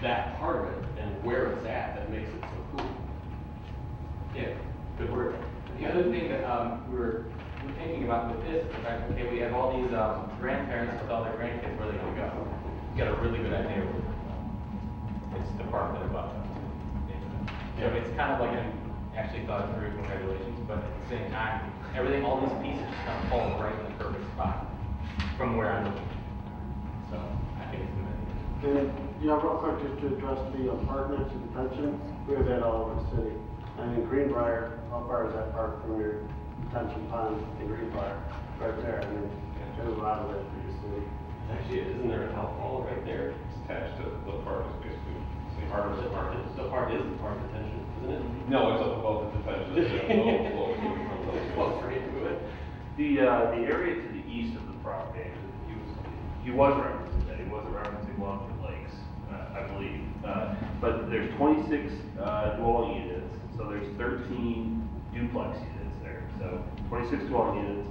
that part of it and where it's at that makes it so cool. Yeah, good word. The other thing that we're thinking about with this is the fact, okay, we have all these grandparents with all their grandkids, where are they going to go? You got a really good idea. It's the park that above them. So it's kind of like actually thought through, congratulations, but at the same time, everything, all these pieces just kind of fall right in the perfect spot from where I'm looking. So I think it's good. And, real quick, just to address the apartments and detention, we have that all over the city. And in Greenbrier, how far is that park from your detention pond in Greenbrier? Right there. I mean, there's a lot of that for your city. Actually, isn't there an outfall right there? It's attached to the park, is basically the same part of the park. The park is the park detention, isn't it? No, it's up above the detention. It's a little close right to it. The area to the east of the property, he was referencing that. He wasn't referencing Longwood Lakes, I believe. But there's 26 dwelling units, so there's 13 duplex units there. So 26 dwelling units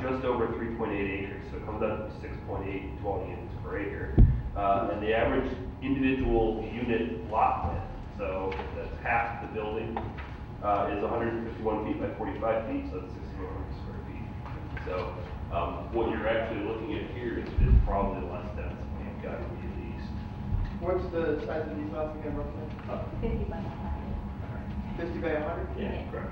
just over 3.8 acres, so it comes out to 6.8 dwelling units per acre. And the average individual unit lot width, so that's half the building, is 151 feet by 45 feet, so that's 6,100 square feet. So what you're actually looking at here is probably less dense than what you've got immediately east. What's the size of these lots again, roughly? 50 by 100. 50 by 100? Yeah, correct.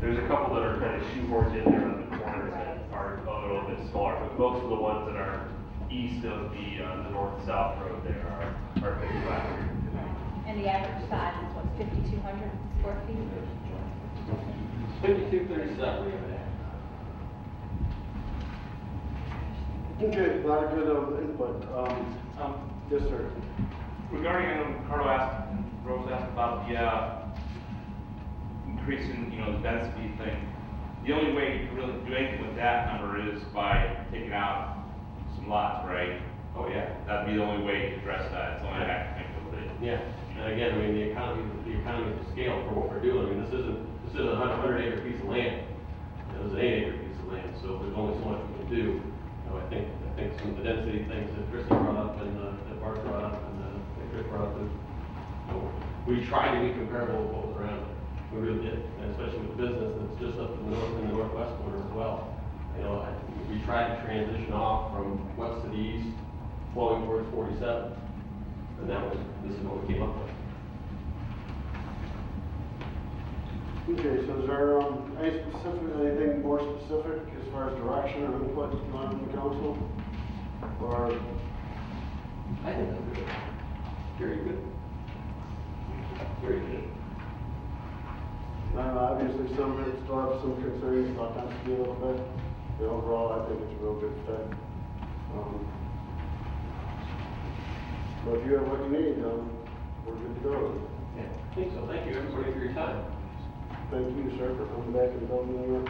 There's a couple that are kind of shoehorned in there on the corners that are a little bit smaller, but most of the ones that are east of the north-south road there are 5,500. And the average size is what, 5,200 square feet? 5237. Okay, a lot of good input. Yes, sir. Regarding, I know Carlo asked, Rose asked about the increasing, the density thing. The only way you can really do anything with that number is by taking out some lots, right? Oh, yeah. That'd be the only way to address that. It's the only way I can think of it. Yeah. And again, I mean, the economy of scale for what we're doing. I mean, this isn't a 100-acre piece of land. It was an 8-acre piece of land, so there's only so much we can do. I think some of the density things that Kristen brought up and that Bart brought up and that Chris brought up, we tried to be comparable with what was around it. We really did, and especially with the business that's just up in the north and the northwest corner as well. We tried to transition off from west to the east, flowing towards 47, and this is what we came up with. Okay, so is there anything more specific as far as direction or input from the council? Or? I think that's good. Very good. Very good. Obviously, some that still have some concerns about density a little bit. But overall, I think it's a real good fit. So if you have what you need, we're good to go. Yeah, I think so. Thank you, everybody, for your time. Thank you, sir, for coming back and building the work.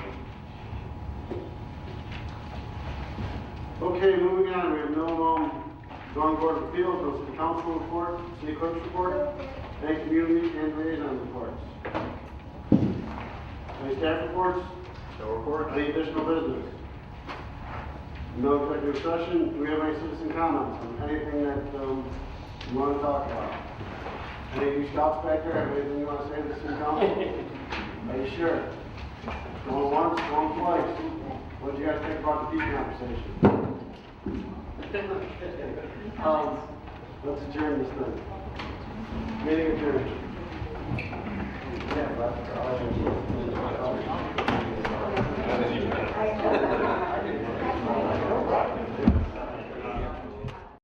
Okay, moving on. We have no zoning board of appeals, no city council report, city clerk's report, and community and liaison reports. Any staff reports? No report. Any additional business? No executive session. Do we have any citizen comments on anything that you want to talk about? Any of you scouts back there have anything you want to say to the city council? Are you sure? Going once, going twice. What do you guys think about the deep conversation? Let's adjourn this thing. Meeting adjourned. Yeah, but